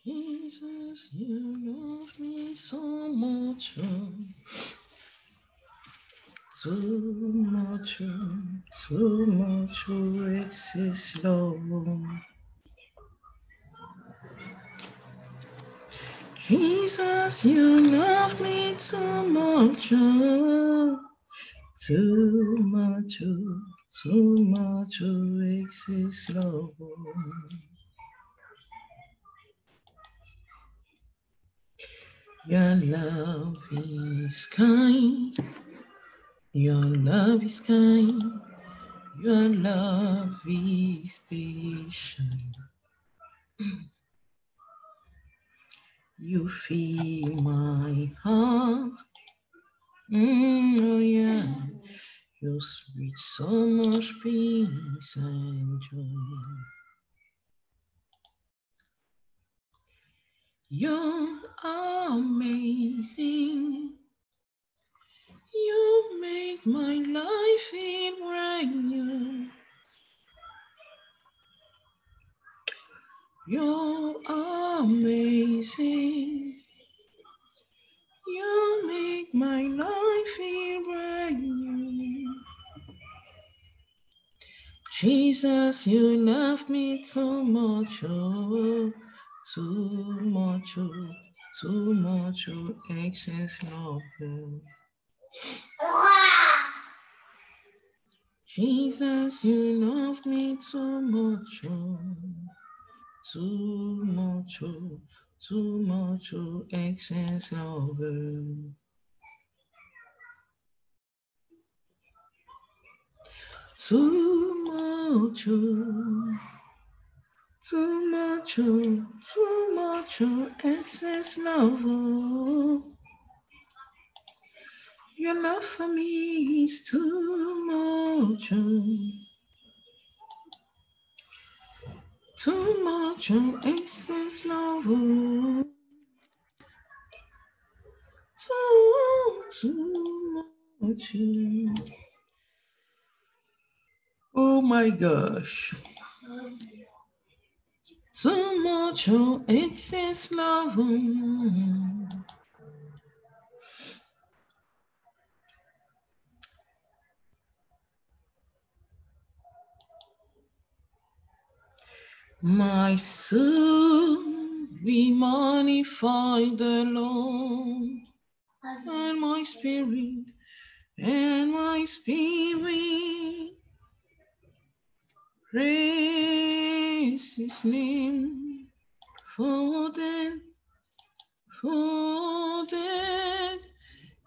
Jesus, you love me so much, so much, so much, excess love. Jesus, you love me too much, too much, too much, excess love. Your love is kind. Your love is kind. Your love is patient. You fill my heart. Oh yeah. You sweet so much peace and joy. You're amazing. You make my life feel brand new. You're amazing. You make my life feel brand new. Jesus, you love me too much, oh, too much, oh, too much, oh, excess love. Jesus, you love me too much, oh, too much, oh, too much, oh, excess love. Too much, oh, too much, oh, too much, oh, excess love. Oh. Your love for me is too much, oh. Too much, oh, excess love. Oh. Too much. Oh my gosh. Too much, oh, excess love. Oh. My soul, we magnify the Lord, and my spirit, praise his name. For then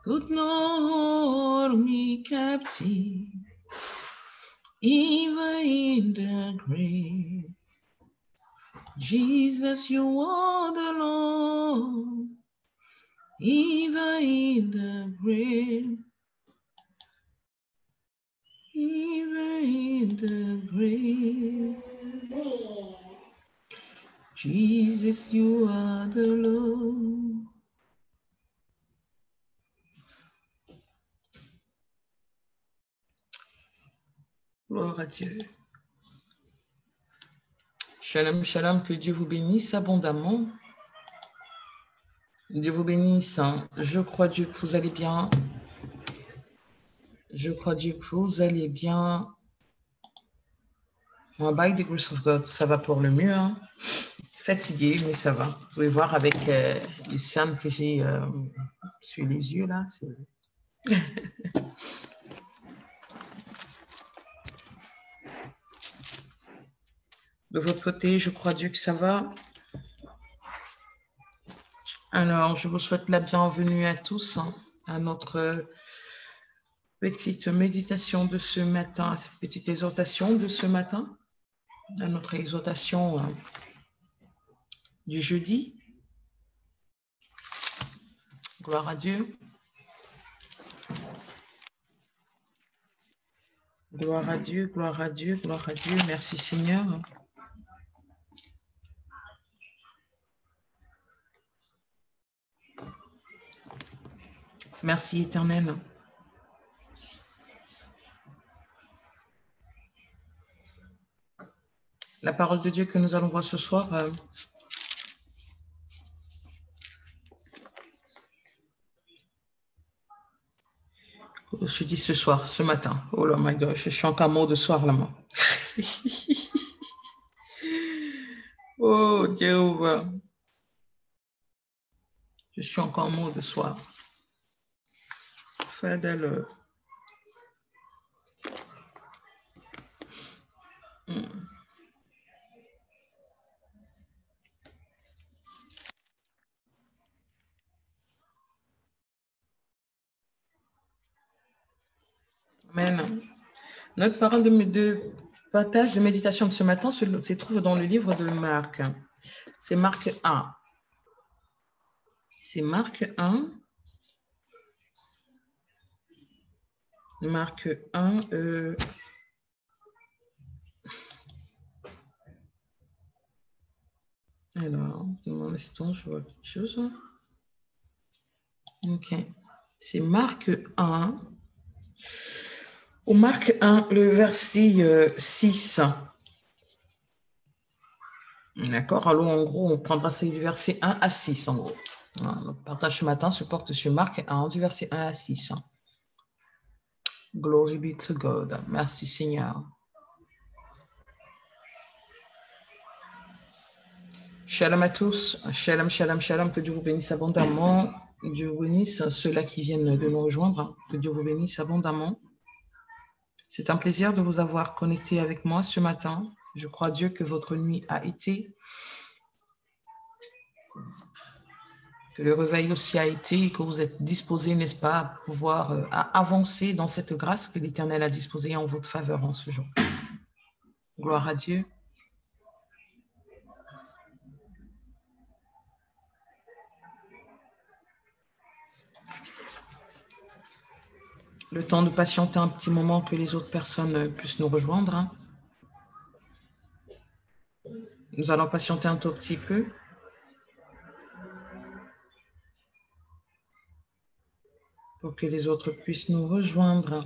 could not hold me captive, even in the grave. Jesus, you are the Lord, even in the grave. Even in the grave. Jesus, you are the Lord. Gloire à Dieu. Shalom, shalom, que Dieu vous bénisse abondamment. Dieu vous bénisse. Je crois Dieu que vous allez bien. Je crois Dieu que vous allez bien. Moi, by the grace of God, ça va pour le mieux. Hein. Fatigué, mais ça va. Vous pouvez voir avec les cernes que j'ai sur les yeux là. De votre côté, je crois Dieu que ça va. Alors, je vous souhaite la bienvenue à tous à notre petite méditation de ce matin, à cette petite exhortation de ce matin, à notre exhortation du jeudi. Gloire à Dieu. Gloire à Dieu, gloire à Dieu, gloire à Dieu. Merci Seigneur. Merci Éternel. La parole de Dieu que nous allons voir ce soir Je dis ce soir, ce matin. Oh là, my gosh, je suis encore mot de soir là, moi. Oh, Jéhovah. Je suis encore mot de soir. Fadal. Amen. Notre parole de partage de méditation de ce matin se trouve dans le livre de Marc. C'est Marc 1. C'est Marc 1. Marc 1. Alors, un instant, je vois quelque chose. Ok. C'est Marc 1. Au Marc 1, le verset 6. D'accord. Alors, en gros, on prendra ça du verset 1 à 6, en gros. Notre partage ce matin se porte sur Marc 1, du verset 1 à 6. Glory be to God. Merci, Seigneur. Shalom à tous. Shalom, shalom, shalom. Que Dieu vous bénisse abondamment. Dieu vous bénisse ceux-là qui viennent de nous rejoindre. Que Dieu vous bénisse abondamment. C'est un plaisir de vous avoir connecté avec moi ce matin. Je crois à Dieu que votre nuit a été, que le réveil aussi a été, et que vous êtes disposés, n'est-ce pas, à pouvoir à avancer dans cette grâce que l'Éternel a disposée en votre faveur en ce jour. Gloire à Dieu. Le temps de patienter un petit moment que les autres personnes puissent nous rejoindre. Nous allons patienter un tout petit peu. Pour que les autres puissent nous rejoindre.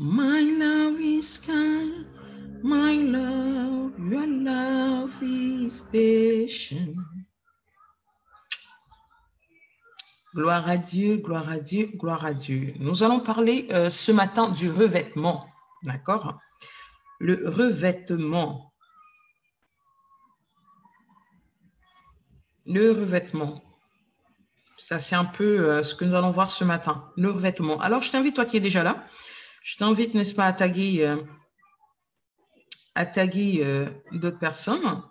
My love is kind, my love, your love is patient. Gloire à Dieu, gloire à Dieu, gloire à Dieu. Nous allons parler ce matin du revêtement, d'accord? Le revêtement. Le revêtement. Ça, c'est un peu ce que nous allons voir ce matin, le revêtement. Alors, je t'invite, toi qui es déjà là, je t'invite, n'est-ce pas, à taguer d'autres personnes,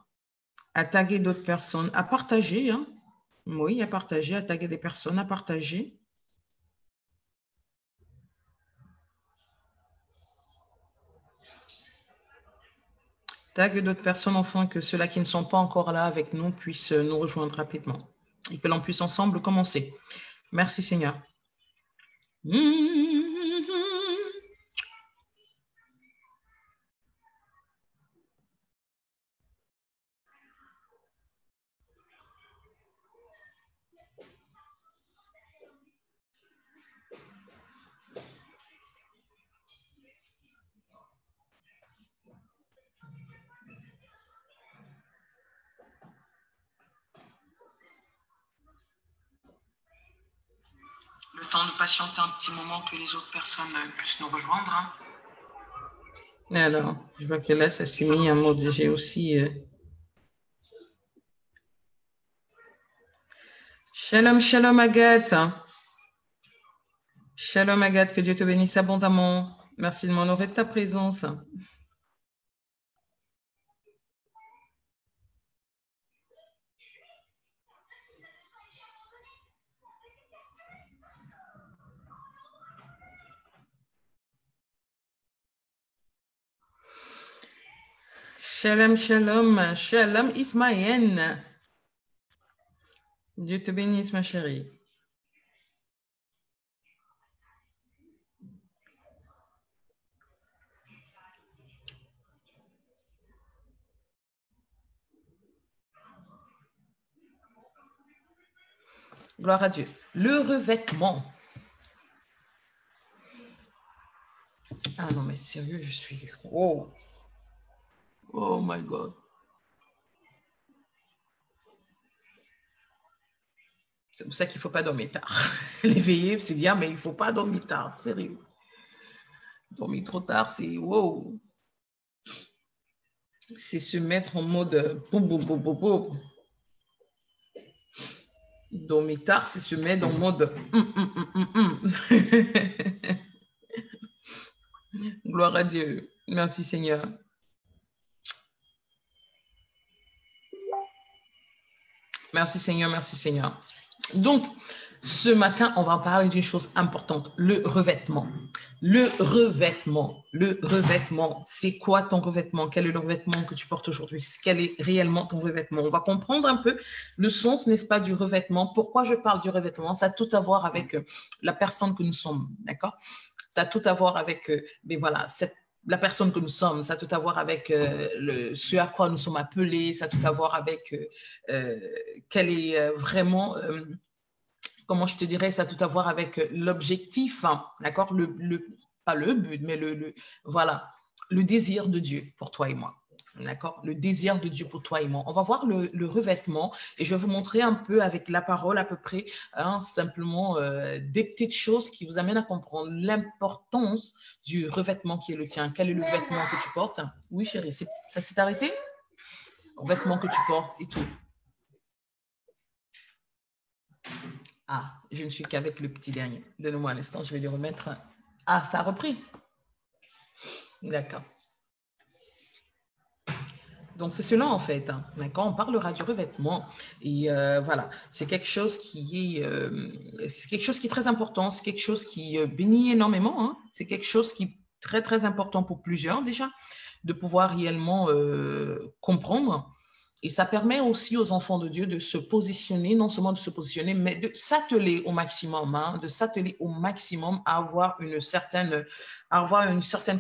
à partager, hein. Oui, à partager, à taguer des personnes, à partager. Tague d'autres personnes, enfin, que ceux-là qui ne sont pas encore là avec nous puissent nous rejoindre rapidement et que l'on puisse ensemble commencer. Merci Seigneur. Le temps de patienter un petit moment que les autres personnes puissent nous rejoindre. Hein. Alors, je vois que là, ça s'est mis en mode j'ai aussi. Shalom, shalom Agathe. Shalom Agathe, que Dieu te bénisse abondamment. Merci de m'honorer de ta présence. Shalom, shalom. Shalom Ismaël. Dieu te bénisse, ma chérie. Gloire à Dieu. Le revêtement. Ah non, mais sérieux, je suis... Oh, oh my God. C'est pour ça qu'il ne faut pas dormir tard. L'éveiller, c'est bien, mais il ne faut pas dormir tard, sérieux. Dormir trop tard, c'est wow. C'est se mettre en mode boum, boum, boum, boum, boum. Dormir tard, c'est se mettre en mode Gloire à Dieu. Merci Seigneur. Merci Seigneur, merci Seigneur. Donc, ce matin, on va parler d'une chose importante, le revêtement. Le revêtement, c'est quoi ton revêtement? Quel est le revêtement que tu portes aujourd'hui? Quel est réellement ton revêtement? On va comprendre un peu le sens, n'est-ce pas, du revêtement. Pourquoi je parle du revêtement? Ça a tout à voir avec la personne que nous sommes, d'accord? Ça a tout à voir avec, mais voilà, la personne que nous sommes, ça a tout à voir avec ce à quoi nous sommes appelés, ça a tout à voir avec quel est vraiment... comment je te dirais, ça a tout à voir avec l'objectif, hein, d'accord, pas le but, mais voilà, le désir de Dieu pour toi et moi. D'accord? Le désir de Dieu pour toi et moi. On va voir le revêtement et je vais vous montrer un peu avec la parole à peu près, hein, simplement des petites choses qui vous amènent à comprendre l'importance du revêtement qui est le tien. Quel est le vêtement que tu portes? Oui, chérie, ça s'est arrêté? Le vêtement que tu portes et tout. Ah, je ne suis qu'avec le petit dernier. Donne-moi un instant, je vais lui remettre. Ah, ça a repris. D'accord. Donc, c'est cela en fait. Hein. D'accord. On parlera du revêtement. Et voilà, c'est quelque chose qui est très important. C'est quelque chose qui bénit énormément. Hein. C'est quelque chose qui est très, très important pour plusieurs déjà, de pouvoir réellement comprendre. Et ça permet aussi aux enfants de Dieu de se positionner, non seulement de se positionner, mais de s'atteler au maximum, hein, de s'atteler au maximum à avoir une certaine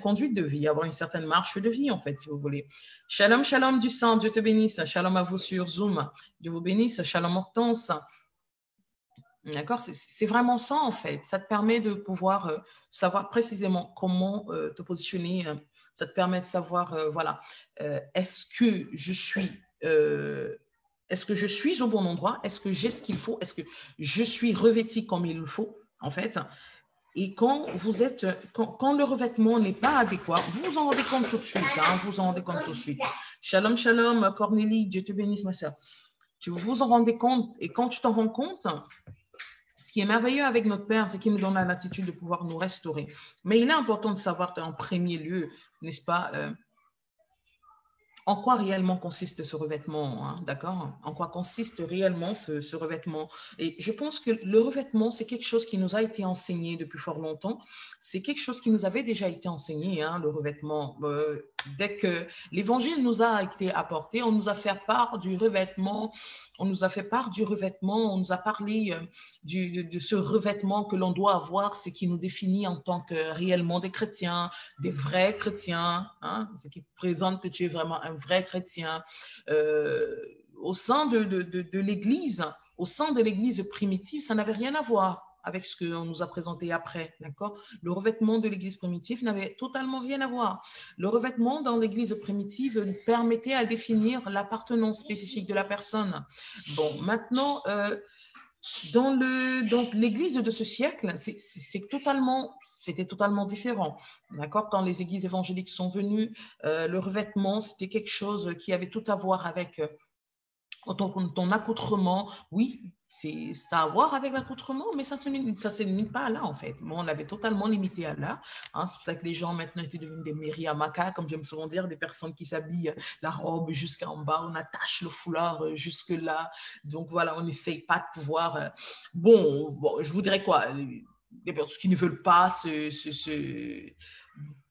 conduite de vie, avoir une certaine marche de vie, en fait, si vous voulez. Shalom, shalom du sang, Dieu te bénisse. Shalom à vous sur Zoom, Dieu vous bénisse. Shalom Hortense. D'accord, c'est vraiment ça, en fait. Ça te permet de pouvoir savoir précisément comment te positionner. Ça te permet de savoir, voilà, est-ce que je suis au bon endroit? Est-ce que j'ai ce qu'il faut? Est-ce que je suis revêtie comme il le faut, en fait? Et quand le revêtement n'est pas adéquat, vous vous en rendez compte tout de suite. Hein, vous vous en rendez compte tout de suite. Shalom, shalom, Cornélie, Dieu te bénisse, ma soeur. Tu vous en rendez compte, et quand tu t'en rends compte, ce qui est merveilleux avec notre Père, c'est qu'il nous donne la latitude de pouvoir nous restaurer. Mais il est important de savoir en premier lieu, n'est-ce pas, en quoi réellement consiste ce revêtement, hein, d'accord? En quoi consiste réellement ce revêtement? Et je pense que le revêtement, c'est quelque chose qui nous a été enseigné depuis fort longtemps. C'est quelque chose qui nous avait déjà été enseigné, hein, le revêtement. Dès que l'évangile nous a été apporté, on nous a fait part du revêtement, on nous a parlé de ce revêtement que l'on doit avoir, ce qui nous définit en tant que réellement des chrétiens, des vrais chrétiens, hein, ce qui présente que tu es vraiment un vrai chrétien. Au sein de l'Église, au sein de l'Église primitive, ça n'avait rien à voir avec ce qu'on nous a présenté après, d'accord? Le revêtement de l'Église primitive n'avait totalement rien à voir. Le revêtement dans l'Église primitive permettait à définir l'appartenance spécifique de la personne. Bon, maintenant, dans l'Église de ce siècle, c'était totalement différent. D'accord? Quand les églises évangéliques sont venues, le revêtement, c'était quelque chose qui avait tout à voir avec ton accoutrement. Oui, ça a à voir avec l'accoutrement, mais ça ne se limite pas à là, en fait. Bon, on l'avait totalement limité à là. Hein, c'est pour ça que les gens maintenant étaient devenus des mériamaka, comme j'aime souvent dire, des personnes qui s'habillent la robe jusqu'en bas, on attache le foulard jusque là. Donc voilà, on n'essaye pas de pouvoir... Bon, je vous dirais quoi, des personnes qui ne veulent pas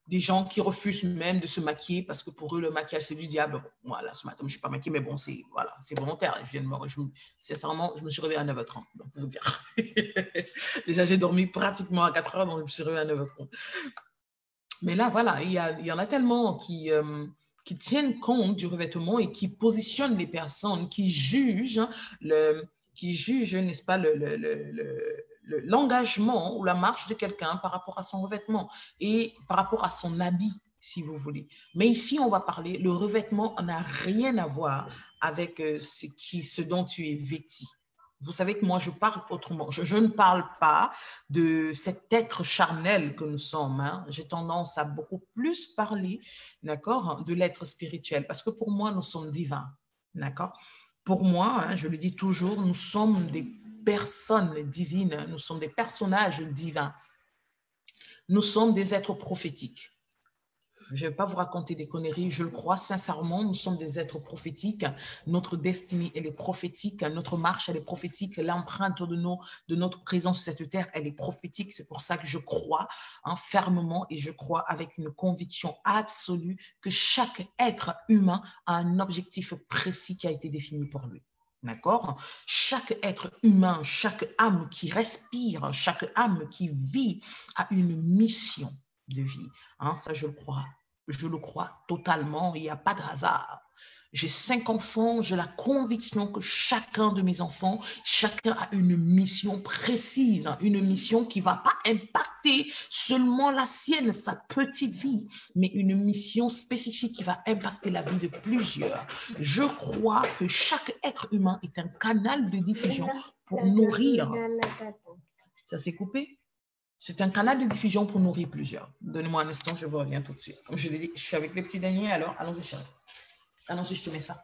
des gens qui refusent même de se maquiller parce que pour eux, le maquillage, c'est du diable. Bon, voilà, ce matin, je ne suis pas maquillée, mais bon, c'est volontaire. Sincèrement, je me suis réveillée à 9h30, donc pour vous dire. Déjà, j'ai dormi pratiquement à 4h, donc je me suis réveillée à 9h30. Mais là, voilà, il y en a tellement qui tiennent compte du revêtement et qui positionnent les personnes, qui jugent qui juge, n'est-ce pas, l'engagement ou la marche de quelqu'un par rapport à son revêtement et par rapport à son habit, si vous voulez. Mais ici, on va parler, le revêtement n'a rien à voir avec ce dont tu es vêtu. Vous savez que moi, je parle autrement. Je ne parle pas de cet être charnel que nous sommes. Hein. J'ai tendance à beaucoup plus parler, d'accord, de l'être spirituel. Parce que pour moi, nous sommes divins, d'accord. Pour moi, hein, je le dis toujours, nous sommes des personnes divines. Nous sommes des personnages divins. Nous sommes des êtres prophétiques. Je ne vais pas vous raconter des conneries, je le crois sincèrement, nous sommes des êtres prophétiques, notre destinée, elle est prophétique, notre marche, elle est prophétique, l'empreinte de notre présence sur cette terre, elle est prophétique, c'est pour ça que je crois fermement et je crois avec une conviction absolue que chaque être humain a un objectif précis qui a été défini pour lui. D'accord? Chaque être humain, chaque âme qui respire, chaque âme qui vit a une mission de vie. Hein, ça, je le crois totalement. Il n'y a pas de hasard. J'ai 5 enfants, j'ai la conviction que chacun de mes enfants, chacun a une mission précise, une mission qui ne va pas impacter seulement la sienne, sa petite vie, mais une mission spécifique qui va impacter la vie de plusieurs. Je crois que chaque être humain est un canal de diffusion pour nourrir. Ça s'est coupé? C'est un canal de diffusion pour nourrir plusieurs. Donnez-moi un instant, je vous reviens tout de suite. Comme je l'ai dit, je suis avec les petits derniers, alors allons-y, chérie. Allons-y, je te mets ça.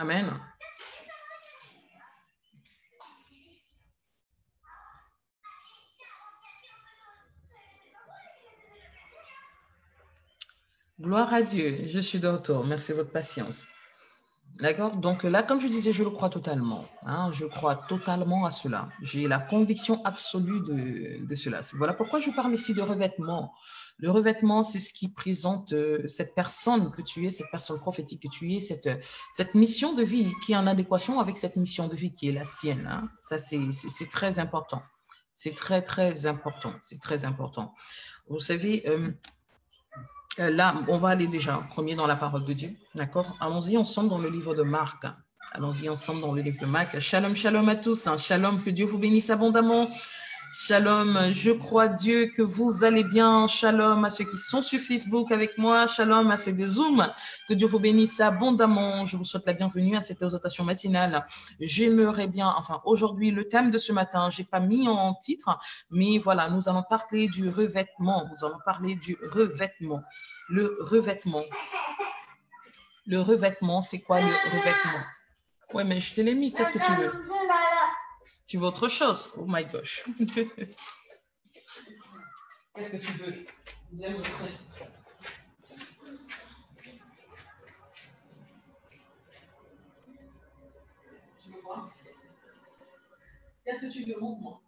Amen. Gloire à Dieu, je suis de retour. Merci de votre patience. D'accord? Donc là, comme je disais, je le crois totalement. Hein, je crois totalement à cela. J'ai la conviction absolue de cela. Voilà pourquoi je parle ici de revêtement. Le revêtement, c'est ce qui présente cette personne que tu es, cette personne prophétique que tu es, cette mission de vie qui est en adéquation avec cette mission de vie qui est la tienne. Hein. Ça, c'est très important. C'est très, très important. C'est très important. Vous savez, là, on va aller déjà premier dans la parole de Dieu. D'accord? Allons-y ensemble dans le livre de Marc. Allons-y ensemble dans le livre de Marc. Shalom, shalom à tous. Hein. Shalom, que Dieu vous bénisse abondamment. Shalom, je crois Dieu que vous allez bien. Shalom à ceux qui sont sur Facebook avec moi. Shalom à ceux de Zoom. Que Dieu vous bénisse abondamment. Je vous souhaite la bienvenue à cette exhortation matinale. J'aimerais bien, enfin aujourd'hui, le thème de ce matin, je n'ai pas mis en titre, mais voilà, nous allons parler du revêtement. Nous allons parler du revêtement. Le revêtement. Le revêtement, c'est quoi le revêtement? Oui, mais je te l'ai mis. Qu'est-ce que tu veux? Tu veux autre chose? Oh my gosh. Qu'est-ce que tu veux? Viens me montrer. Tu veux quoi? Qu'est-ce que tu veux? Montre-moi.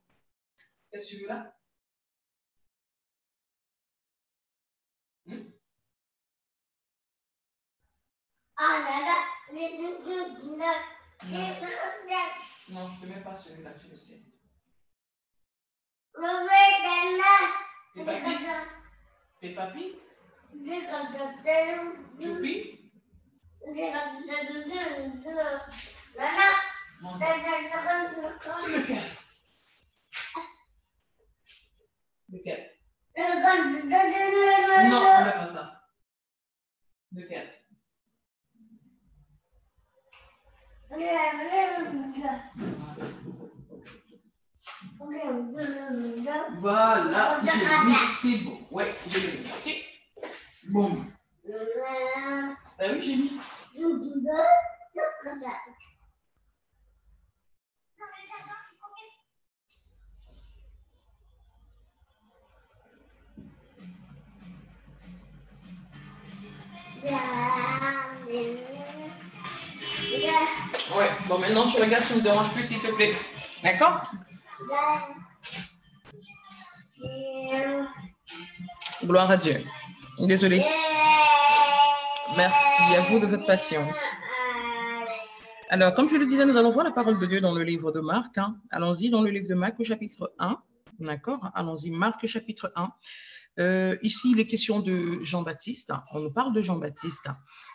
Qu'est-ce que tu veux là? Non, je ne te mets pas celui-là, tu le sais. Peppa Pig? Choupi? Lequel? Lequel? Non, on n'a pas ça. Lequel? Voilà, j'ai mis, c'est bon. Ouais, j'ai mis. Ok. Bon. Ben oui, j'ai mis. Ouais, bon, maintenant tu regardes, tu ne me déranges plus, s'il te plaît. D'accord? Gloire à Dieu. Désolée. Merci à vous de votre patience. Alors, comme je le disais, nous allons voir la parole de Dieu dans le livre de Marc. Hein. Allons-y dans le livre de Marc au chapitre 1. D'accord? Allons-y, Marc chapitre 1. Ici, il est question de Jean-Baptiste. On nous parle de Jean-Baptiste.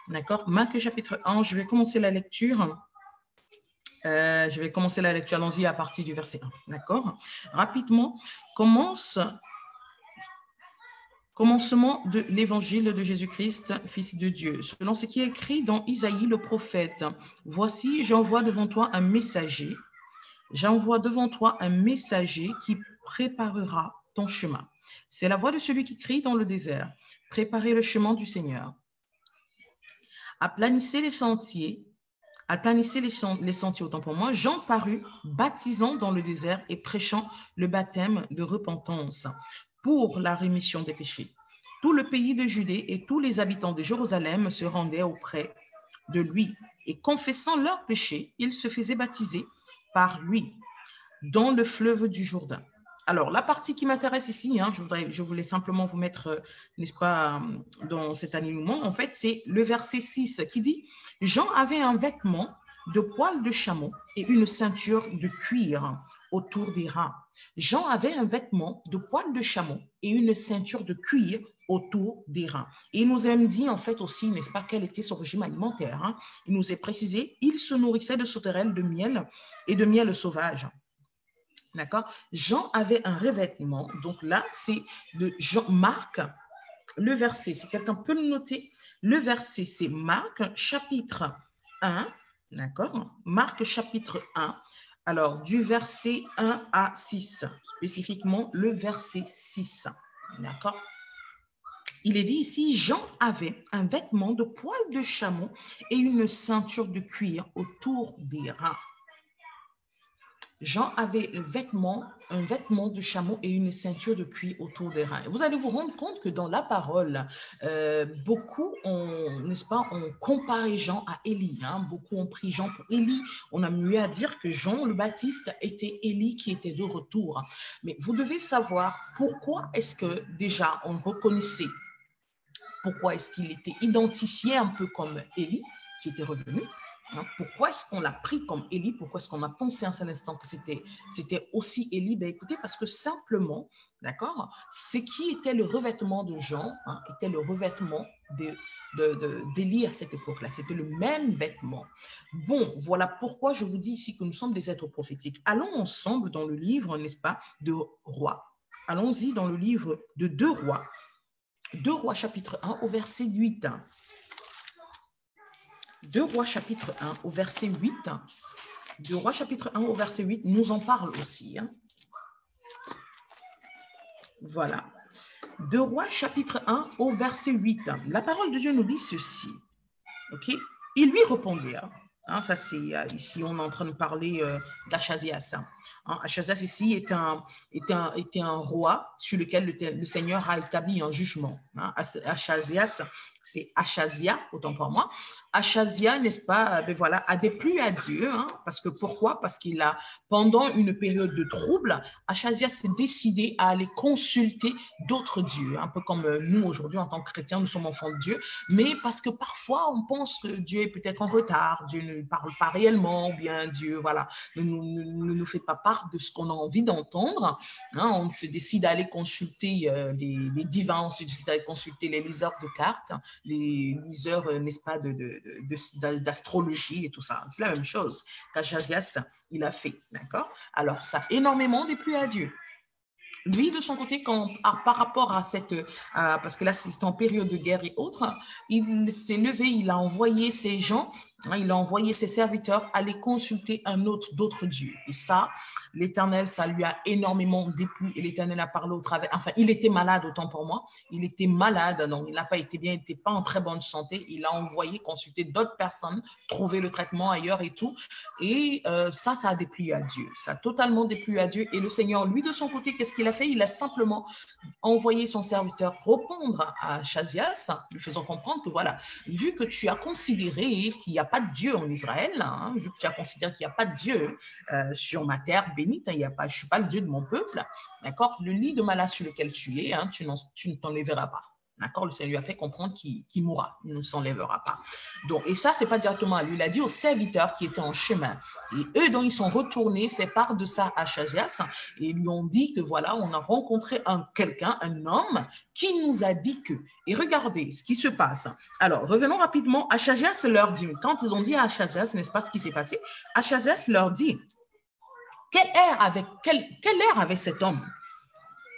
D'accord? Marc chapitre 1, je vais commencer la lecture. Allons-y à partir du verset 1. D'accord? Rapidement, commencement de l'évangile de Jésus-Christ, Fils de Dieu. Selon ce qui est écrit dans Isaïe le prophète, « Voici, j'envoie devant toi un messager. J'envoie devant toi un messager qui préparera ton chemin. C'est la voix de celui qui crie dans le désert. Préparez le chemin du Seigneur. Aplanissez les sentiers. Aplanissez les sentiers, autant pour moi. Jean parut, baptisant dans le désert et prêchant le baptême de repentance pour la rémission des péchés. Tout le pays de Judée et tous les habitants de Jérusalem se rendaient auprès de lui et confessant leurs péchés, ils se faisaient baptiser par lui dans le fleuve du Jourdain. Alors, la partie qui m'intéresse ici, hein, je voulais simplement vous mettre, n'est-ce pas, dans cet alignement, en fait, c'est le verset 6 qui dit « Jean avait un vêtement de poil de chameau et une ceinture de cuir autour des reins. » Jean avait un vêtement de poil de chameau et une ceinture de cuir autour des reins. Et il nous a dit, en fait, aussi, n'est-ce pas, quel était son régime alimentaire. Hein. Il nous est précisé, il se nourrissait de sauterelles, de miel et de miel sauvage. D'accord? Jean avait un revêtement. Donc là, c'est de Jean, Marc, le verset, si quelqu'un peut le noter, le verset, c'est Marc, chapitre 1. D'accord? Marc, chapitre 1. Alors, du verset 1 à 6, spécifiquement le verset 6. D'accord? Il est dit ici, Jean avait un vêtement de poil de chameau et une ceinture de cuir autour des reins. Jean avait un vêtement de chameau et une ceinture de cuir autour des reins. Vous allez vous rendre compte que dans la parole, beaucoup ont comparé Jean à Élie. Hein. Beaucoup ont pris Jean pour Élie. On a mieux à dire que Jean le Baptiste était Élie qui était de retour. Mais vous devez savoir pourquoi est-ce que déjà on reconnaissait, pourquoi est-ce qu'il était identifié un peu comme Élie qui était revenu. Pourquoi est-ce qu'on l'a pris comme Élie? Pourquoi est-ce qu'on a pensé à cet instant que c'était aussi Élie? Ben écoutez, parce que simplement, d'accord, ce qui était le revêtement de Jean, hein, était le revêtement d'Élie à cette époque-là. C'était le même vêtement. Bon, voilà pourquoi je vous dis ici que nous sommes des êtres prophétiques. Allons ensemble dans le livre, n'est-ce pas, de Rois. Allons-y dans le livre de 2 Rois. 2 Rois chapitre 1 au verset 8. 2 Rois chapitre 1 au verset 8. 2 Rois chapitre 1 au verset 8 nous en parle aussi. Hein. Voilà. 2 Rois chapitre 1 au verset 8. La parole de Dieu nous dit ceci. Ok. Il lui répondit. Hein, ça c'est ici on est en train de parler d'Achazias. Hein, Achazias ici était un roi sur lequel le Seigneur a établi un jugement. Hein, Achazias, c'est Achazia, autant pour moi. Achazia, n'est-ce pas, ben voilà, a déplu à Dieu. Hein, parce que pourquoi? Parce qu'il a, pendant une période de trouble, Achazia s'est décidé à aller consulter d'autres dieux. Un peu comme nous aujourd'hui, en tant que chrétiens, nous sommes enfants de Dieu. Mais parce que parfois, on pense que Dieu est peut-être en retard, Dieu ne parle pas réellement, ou bien Dieu, voilà, ne nous fait pas part de ce qu'on a envie d'entendre. Hein, on se décide à aller consulter les divins, on se décide à aller consulter les liseurs de cartes, les liseurs, n'est-ce pas, d'astrologie et tout ça. C'est la même chose qu'Achazias, il a fait, d'accord? Alors, ça a énormément déplu à Dieu. Lui, de son côté, par rapport à parce que là, c'est en période de guerre et autres, il s'est levé, il a envoyé ses gens, hein, il a envoyé ses serviteurs aller consulter d'autres dieux. Et ça, l'Éternel, ça lui a énormément déplu et l'Éternel a parlé au travers. Enfin, il était malade, autant pour moi. Il était malade, donc il n'a pas été bien, il n'était pas en très bonne santé. Il a envoyé consulter d'autres personnes, trouver le traitement ailleurs et tout. Et ça a déplu à Dieu. Ça a totalement déplu à Dieu. Et le Seigneur, lui, de son côté, qu'est-ce qu'il a fait? Il a simplement envoyé son serviteur répondre à Achazias, lui faisant comprendre que voilà, vu que tu as considéré qu'il n'y a pas pas de Dieu en Israël. Hein, tu as considéré qu'il n'y a pas de Dieu sur ma terre bénite. Hein, je ne suis pas le Dieu de mon peuple. D'accord? Le lit de malade sur lequel tu es, hein, tu ne t'enlèveras pas. D'accord? Le Seigneur lui a fait comprendre qu'il mourra, il ne s'enlèvera pas. Donc, et ça, ce n'est pas directement à lui. Il a dit aux serviteurs qui étaient en chemin. Et eux, dont ils sont retournés, fait part de ça à Achazias. Et ils lui ont dit que voilà, on a rencontré quelqu'un, un homme, qui nous a dit que. Et regardez ce qui se passe. Alors, revenons rapidement. Achazias leur dit, quand ils ont dit à Achazias, n'est-ce pas ce qui s'est passé? Achazias leur dit, quel air avait cet homme?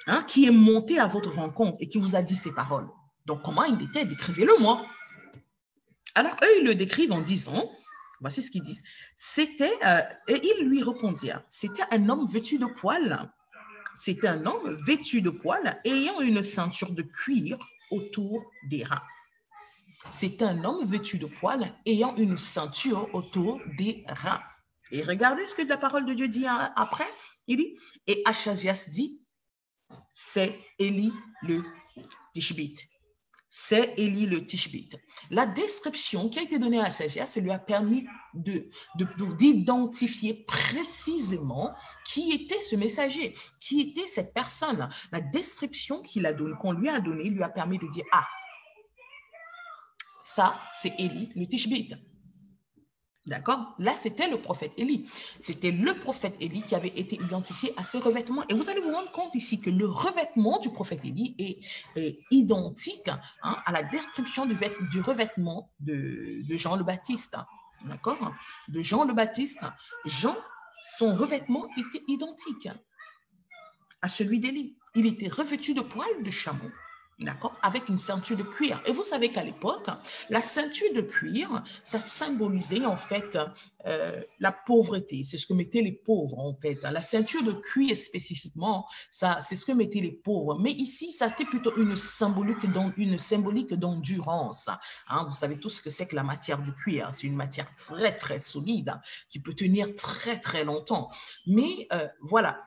Hein, qui est monté à votre rencontre et qui vous a dit ces paroles. Donc, comment il était? Décrivez-le-moi. Alors, eux, ils le décrivent en disant, voici ce qu'ils disent, et ils lui répondirent, c'était un homme vêtu de poils, c'était un homme vêtu de poils ayant une ceinture de cuir autour des reins. C'est un homme vêtu de poils ayant une ceinture autour des reins. Et regardez ce que la parole de Dieu dit après. Il dit, et Achazias dit, c'est Élie le Tishbite. C'est Élie le Tishbite. La description qui a été donnée à Achazias lui a permis d'identifier précisément qui était ce messager, qui était cette personne. La description qu'on lui a donnée lui a permis de dire, ah, ça, c'est Élie le Tishbite. D'accord? Là, c'était le prophète Élie. C'était le prophète Élie qui avait été identifié à ce revêtement. Et vous allez vous rendre compte ici que le revêtement du prophète Élie est identique à la description du revêtement de Jean le Baptiste. D'accord? De Jean le Baptiste. Son revêtement était identique à celui d'Élie. Il était revêtu de poils de chameau. D'accord, avec une ceinture de cuir. Et vous savez qu'à l'époque, la ceinture de cuir, ça symbolisait en fait la pauvreté. C'est ce que mettaient les pauvres en fait. La ceinture de cuir spécifiquement, c'est ce que mettaient les pauvres. Mais ici, ça était plutôt une symbolique d'endurance. Hein, vous savez tous ce que c'est que la matière du cuir. C'est une matière très très solide qui peut tenir très très longtemps. Mais voilà.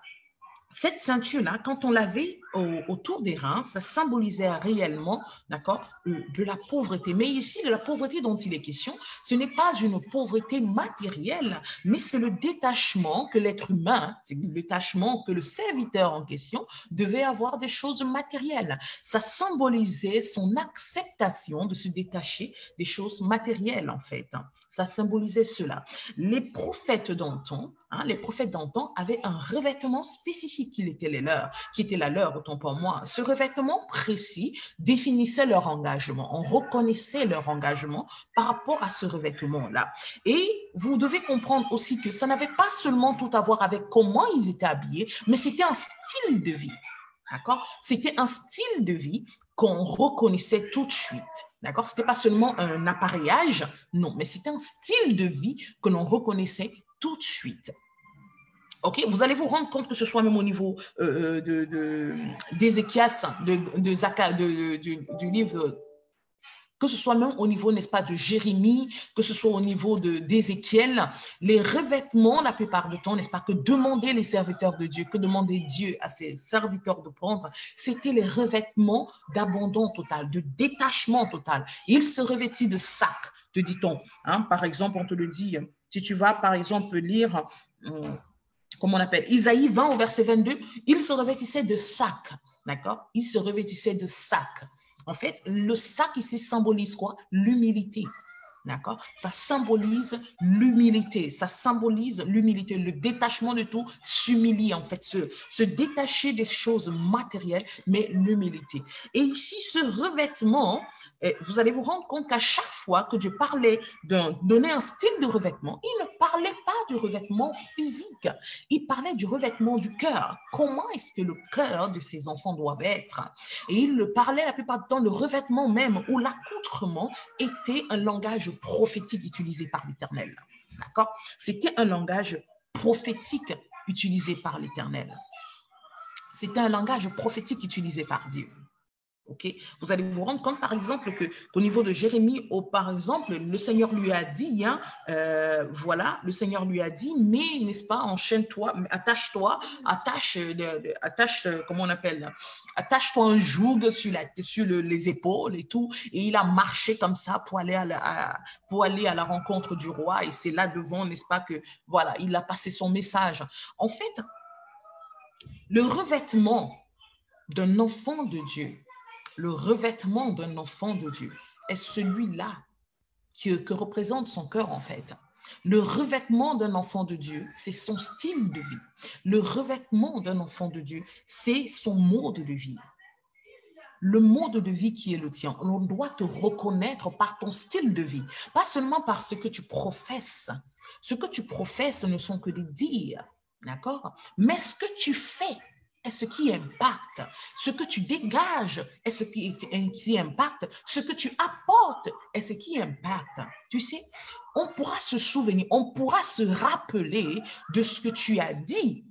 Cette ceinture-là, quand on l'avait autour des reins, ça symbolisait réellement, d'accord, de la pauvreté. Mais ici, de la pauvreté dont il est question, ce n'est pas une pauvreté matérielle, mais c'est le détachement que l'être humain, c'est le détachement que le serviteur en question devait avoir des choses matérielles. Ça symbolisait son acceptation de se détacher des choses matérielles, en fait. Ça symbolisait cela. Les prophètes d'antan, avaient un revêtement spécifique qui était la leur, autant pour moi. Ce revêtement précis définissait leur engagement. On reconnaissait leur engagement par rapport à ce revêtement-là. Et vous devez comprendre aussi que ça n'avait pas seulement tout à voir avec comment ils étaient habillés, mais c'était un style de vie. D'accord? C'était un style de vie qu'on reconnaissait tout de suite. D'accord? Ce n'était pas seulement un appareillage, non, mais c'était un style de vie que l'on reconnaissait tout de suite. Ok, vous allez vous rendre compte que ce soit même au niveau d'Ézéchias, du livre, que ce soit même au niveau, n'est-ce pas, de Jérémie, que ce soit au niveau d'Ézéchiel, les revêtements, la plupart du temps, n'est-ce pas, que demandaient les serviteurs de Dieu, que demandait Dieu à ses serviteurs de prendre, c'était les revêtements d'abandon total, de détachement total. Il se revêtit de sac, te dit-on. Hein, par exemple, on te le dit, si tu vas, par exemple, lire... comme on appelle, Isaïe 20 au verset 22, il se revêtissait de sac, d'accord? Il se revêtissait de sac. En fait, le sac ici symbolise quoi? L'humilité, d'accord? Ça symbolise l'humilité, le détachement de tout, s'humilier, en fait, se détacher des choses matérielles, mais l'humilité. Et ici, ce revêtement, vous allez vous rendre compte qu'à chaque fois que Dieu parlait donner un style de revêtement, il ne parlait pas du revêtement physique, il parlait du revêtement du cœur. Comment est-ce que le cœur de ses enfants doit être? Et il le parlait la plupart du temps, le revêtement même ou l'accoutrement était un langage prophétique utilisé par l'Éternel. D'accord? C'était un langage prophétique utilisé par l'Éternel. C'était un langage prophétique utilisé par Dieu. Okay? Vous allez vous rendre compte, par exemple, qu'au niveau de Jérémie, par exemple, le Seigneur lui a dit, hein, voilà, le Seigneur lui a dit, mais, n'est-ce pas, enchaîne-toi, attache-toi, comment on appelle, attache-toi un joug sur les épaules et tout, et il a marché comme ça pour aller à la rencontre du roi, et c'est là devant, n'est-ce pas, que, voilà, il a passé son message. En fait, le revêtement d'un enfant de Dieu, le revêtement d'un enfant de Dieu est celui-là que représente son cœur, en fait. Le revêtement d'un enfant de Dieu, c'est son style de vie. Le revêtement d'un enfant de Dieu, c'est son mode de vie. Le mode de vie qui est le tien. On doit te reconnaître par ton style de vie, pas seulement par ce que tu professes. Ce que tu professes ne sont que des dires, d'accord? Mais ce que tu fais est ce qui impacte. Ce que tu dégages est ce qui impacte. Ce que tu apportes est ce qui impacte. Tu sais, on pourra se souvenir, on pourra se rappeler de ce que tu as dit.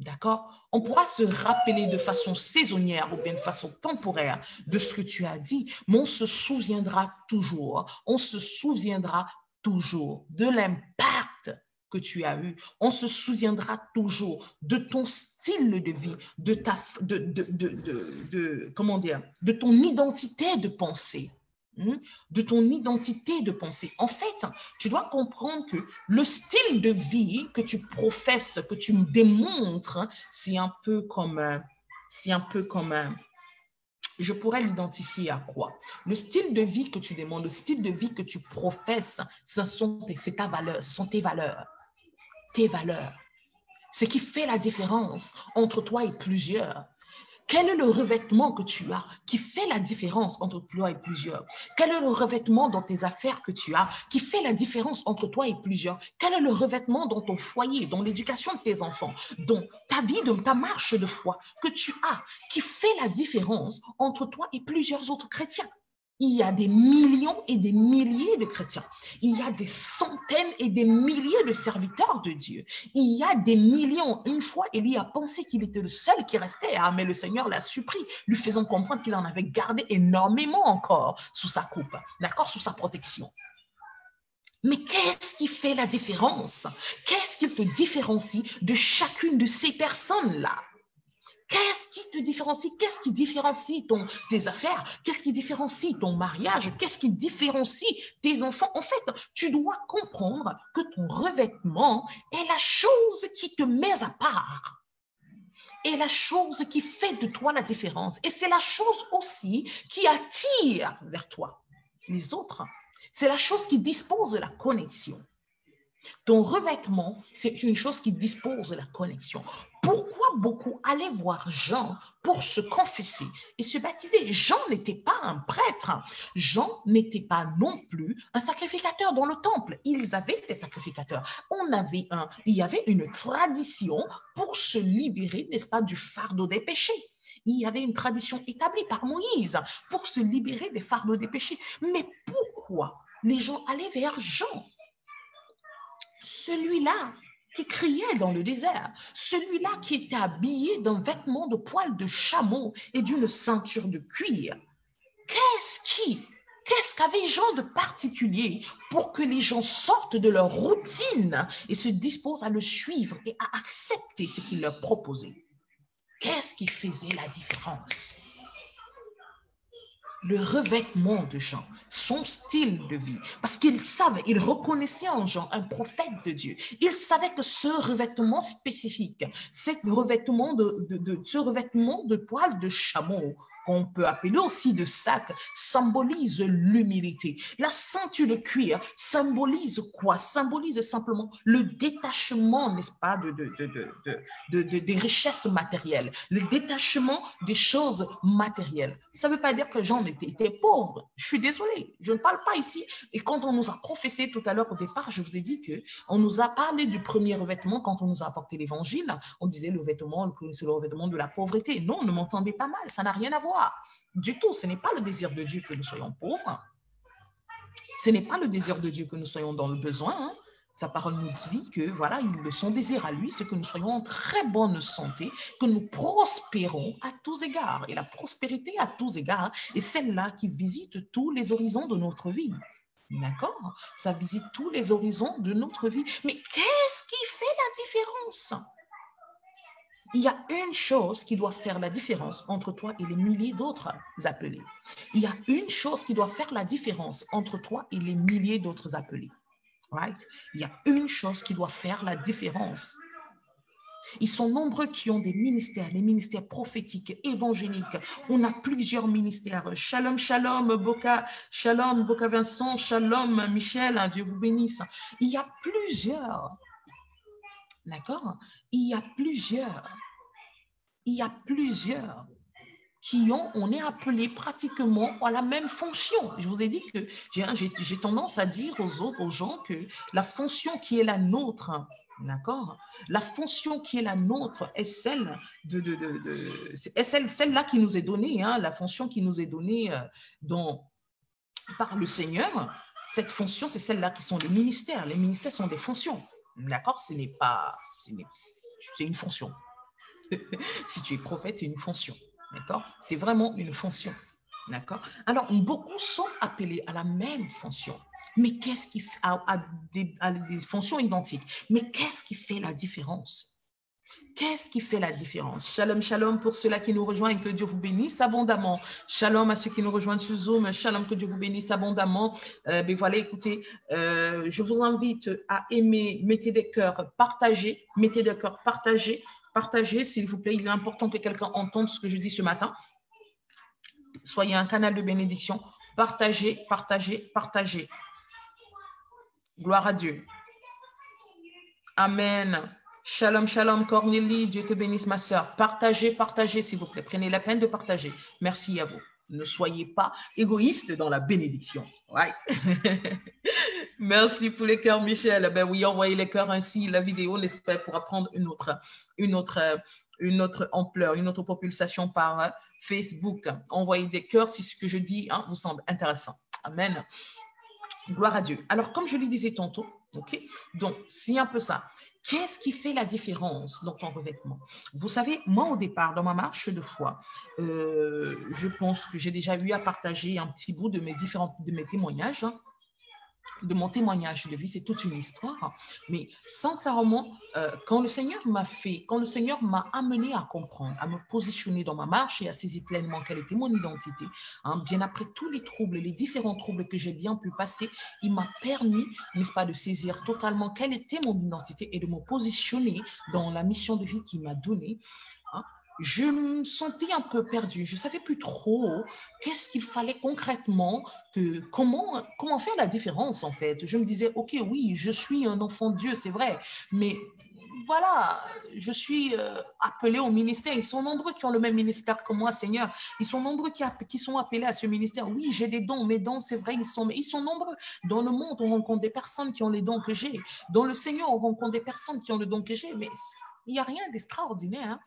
D'accord? On pourra se rappeler de façon saisonnière ou bien de façon temporaire de ce que tu as dit, mais on se souviendra toujours. On se souviendra toujours de l'impact que tu as eu. On se souviendra toujours de ton style de vie, comment dire, de ton identité de pensée. De ton identité de pensée. En fait, tu dois comprendre que le style de vie que tu professes, que tu me démontres, c'est un peu comme, je pourrais l'identifier à quoi? Le style de vie que tu demandes, le style de vie que tu professes, c'est ta valeur, ce sont tes valeurs. Tes valeurs. Ce qui fait la différence entre toi et plusieurs. Quel est le revêtement que tu as qui fait la différence entre toi et plusieurs? Quel est le revêtement dans tes affaires que tu as qui fait la différence entre toi et plusieurs? Quel est le revêtement dans ton foyer, dans l'éducation de tes enfants, dans ta vie, dans ta marche de foi que tu as qui fait la différence entre toi et plusieurs autres chrétiens? Il y a des millions et des milliers de chrétiens. Il y a des centaines et des milliers de serviteurs de Dieu. Il y a des millions. Une fois, Élie a pensé qu'il était le seul qui restait, mais le Seigneur l'a surpris, lui faisant comprendre qu'il en avait gardé énormément encore sous sa coupe, d'accord, sous sa protection. Mais qu'est-ce qui fait la différence? Qu'est-ce qui te différencie de chacune de ces personnes-là? Qu'est-ce qui te différencie? Qu'est-ce qui différencie tes affaires? Qu'est-ce qui différencie ton mariage? Qu'est-ce qui différencie tes enfants? En fait, tu dois comprendre que ton revêtement est la chose qui te met à part. Et la chose qui fait de toi la différence. Et c'est la chose aussi qui attire vers toi les autres. C'est la chose qui dispose de la connexion. Ton revêtement, c'est une chose qui dispose de la connexion. Pourquoi beaucoup allaient voir Jean pour se confesser et se baptiser? Jean n'était pas un prêtre. Jean n'était pas non plus un sacrificateur dans le temple. Ils avaient des sacrificateurs. Il y avait une tradition pour se libérer, n'est-ce pas, du fardeau des péchés. Il y avait une tradition établie par Moïse pour se libérer des fardeaux des péchés. Mais pourquoi les gens allaient vers Jean? Celui-là qui criait dans le désert, celui-là qui était habillé d'un vêtement de poil de chameau et d'une ceinture de cuir. Qu'est-ce qu'avait Jean de particulier pour que les gens sortent de leur routine et se disposent à le suivre et à accepter ce qu'il leur proposait? Qu'est-ce qui faisait la différence? Le revêtement de Jean, son style de vie, parce qu'il savait, il reconnaissait en Jean un prophète de Dieu. Il savait que ce revêtement spécifique, ce revêtement de poil de chameau, qu'on peut appeler aussi de sac, symbolise l'humilité. La ceinture de cuir symbolise quoi? Symbolise simplement le détachement, n'est-ce pas, des richesses matérielles, le détachement des choses matérielles. Ça ne veut pas dire que Jean était pauvre. Je suis désolée, je ne parle pas ici. Et quand on nous a professé tout à l'heure au départ, je vous ai dit qu'on nous a parlé du premier revêtement quand on nous a apporté l'évangile. On disait le revêtement, c'est le revêtement de la pauvreté. Non, ne m'entendez pas mal, ça n'a rien à voir. Du tout, ce n'est pas le désir de Dieu que nous soyons pauvres. Ce n'est pas le désir de Dieu que nous soyons dans le besoin. Sa parole nous dit que voilà, son désir à lui, c'est que nous soyons en très bonne santé, que nous prospérons à tous égards. Et la prospérité à tous égards est celle-là qui visite tous les horizons de notre vie. D'accord? Ça visite tous les horizons de notre vie. Mais qu'est-ce qui fait la différence? Il y a une chose qui doit faire la différence entre toi et les milliers d'autres appelés. Il y a une chose qui doit faire la différence entre toi et les milliers d'autres appelés. Right? Il y a une chose qui doit faire la différence. Ils sont nombreux qui ont des ministères, les ministères prophétiques, évangéliques. On a plusieurs ministères. Shalom, shalom, Boca Vincent, shalom, Michel, Dieu vous bénisse. Il y a plusieurs. D'accord? Il y a plusieurs on est appelé pratiquement à la même fonction. Je vous ai dit que j'ai tendance à dire aux gens que la fonction qui est la nôtre, d'accord, la fonction qui est la nôtre est celle celle-là qui nous est donnée, hein, la fonction qui nous est donnée par le Seigneur. Cette fonction, c'est celle-là qui sont les ministères. Les ministères sont des fonctions, d'accord, c'est une fonction. Si tu es prophète, c'est une fonction. D'accord? C'est vraiment une fonction. D'accord? Alors, beaucoup sont appelés à la même fonction. Mais qu'est-ce qui fait à des fonctions identiques? Mais qu'est-ce qui fait la différence? Qu'est-ce qui fait la différence? Shalom, shalom pour ceux-là qui nous rejoignent, que Dieu vous bénisse abondamment. Shalom à ceux qui nous rejoignent sur Zoom. Shalom, que Dieu vous bénisse abondamment. Ben voilà, écoutez, je vous invite à aimer, mettez des cœurs, partagez, mettez des cœurs, partagez. Partagez, s'il vous plaît. Il est important que quelqu'un entende ce que je dis ce matin. Soyez un canal de bénédiction. Partagez, partagez, partagez. Gloire à Dieu. Amen. Shalom, shalom, Cornélie. Dieu te bénisse, ma soeur. Partagez, partagez, s'il vous plaît. Prenez la peine de partager. Merci à vous. Ne soyez pas égoïstes dans la bénédiction. Ouais. Merci pour les cœurs, Michel. Ben oui, envoyez les cœurs ainsi. La vidéo, l'espère, pourra prendre une autre ampleur, une autre propulsation par Facebook. Envoyez des cœurs si ce que je dis vous semble intéressant. Amen. Gloire à Dieu. Alors, comme je le disais tantôt, ok, donc c'est un peu ça. Qu'est-ce qui fait la différence dans ton revêtement? Vous savez, moi, au départ, dans ma marche de foi, je pense que j'ai déjà eu à partager un petit bout de mes témoignages. De mon témoignage de vie, c'est toute une histoire. Mais sincèrement, quand le Seigneur m'a amené à comprendre, à me positionner dans ma marche et à saisir pleinement quelle était mon identité, bien après tous les troubles, les différents troubles que j'ai bien pu passer, il m'a permis, n'est-ce pas, de saisir totalement quelle était mon identité et de me positionner dans la mission de vie qu'il m'a donnée. Je me sentais un peu perdue. Je ne savais plus trop qu'est-ce qu'il fallait concrètement, comment faire la différence en fait. Je me disais, ok, oui, je suis un enfant de Dieu, c'est vrai, mais voilà, je suis appelé au ministère. Ils sont nombreux qui ont le même ministère que moi, Seigneur. Ils sont nombreux qui sont appelés à ce ministère. Oui, j'ai des dons, mes dons, c'est vrai, ils sont nombreux. Dans le monde, on rencontre des personnes qui ont les dons que j'ai. Dans le Seigneur, on rencontre des personnes qui ont le don que j'ai, mais il n'y a rien d'extraordinaire, hein.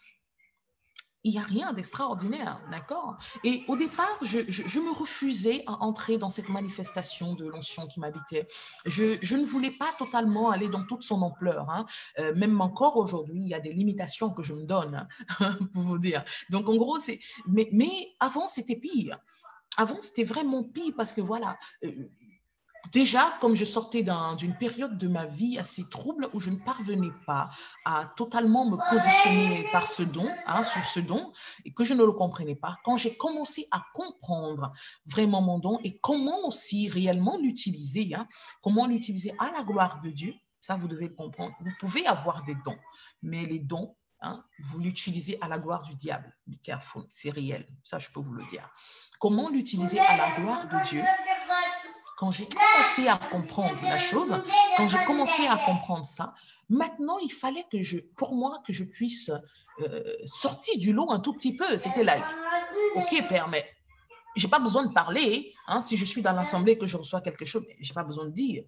Il n'y a rien d'extraordinaire, d'accord? Et au départ, je me refusais à entrer dans cette manifestation de l'onction qui m'habitait. Je ne voulais pas totalement aller dans toute son ampleur, hein. Même encore aujourd'hui, il y a des limitations que je me donne, pour vous dire. Donc, en gros, mais avant, c'était pire. Avant, c'était vraiment pire parce que voilà... Déjà, comme je sortais d'une période de ma vie assez trouble où je ne parvenais pas à totalement me positionner par ce don, sur ce don, et que je ne le comprenais pas, quand j'ai commencé à comprendre vraiment mon don et comment aussi réellement l'utiliser, comment l'utiliser à la gloire de Dieu, ça vous devez le comprendre. Vous pouvez avoir des dons, mais les dons, vous l'utilisez à la gloire du diable. Be careful, c'est réel, ça je peux vous le dire. Comment l'utiliser à la gloire de Dieu? Quand j'ai commencé à comprendre la chose, quand j'ai commencé à comprendre ça, maintenant, il fallait pour moi, que je puisse sortir du lot un tout petit peu. C'était là, ok, Père, mais je n'ai pas besoin de parler. Si je suis dans l'assemblée que je reçois quelque chose, je n'ai pas besoin de dire.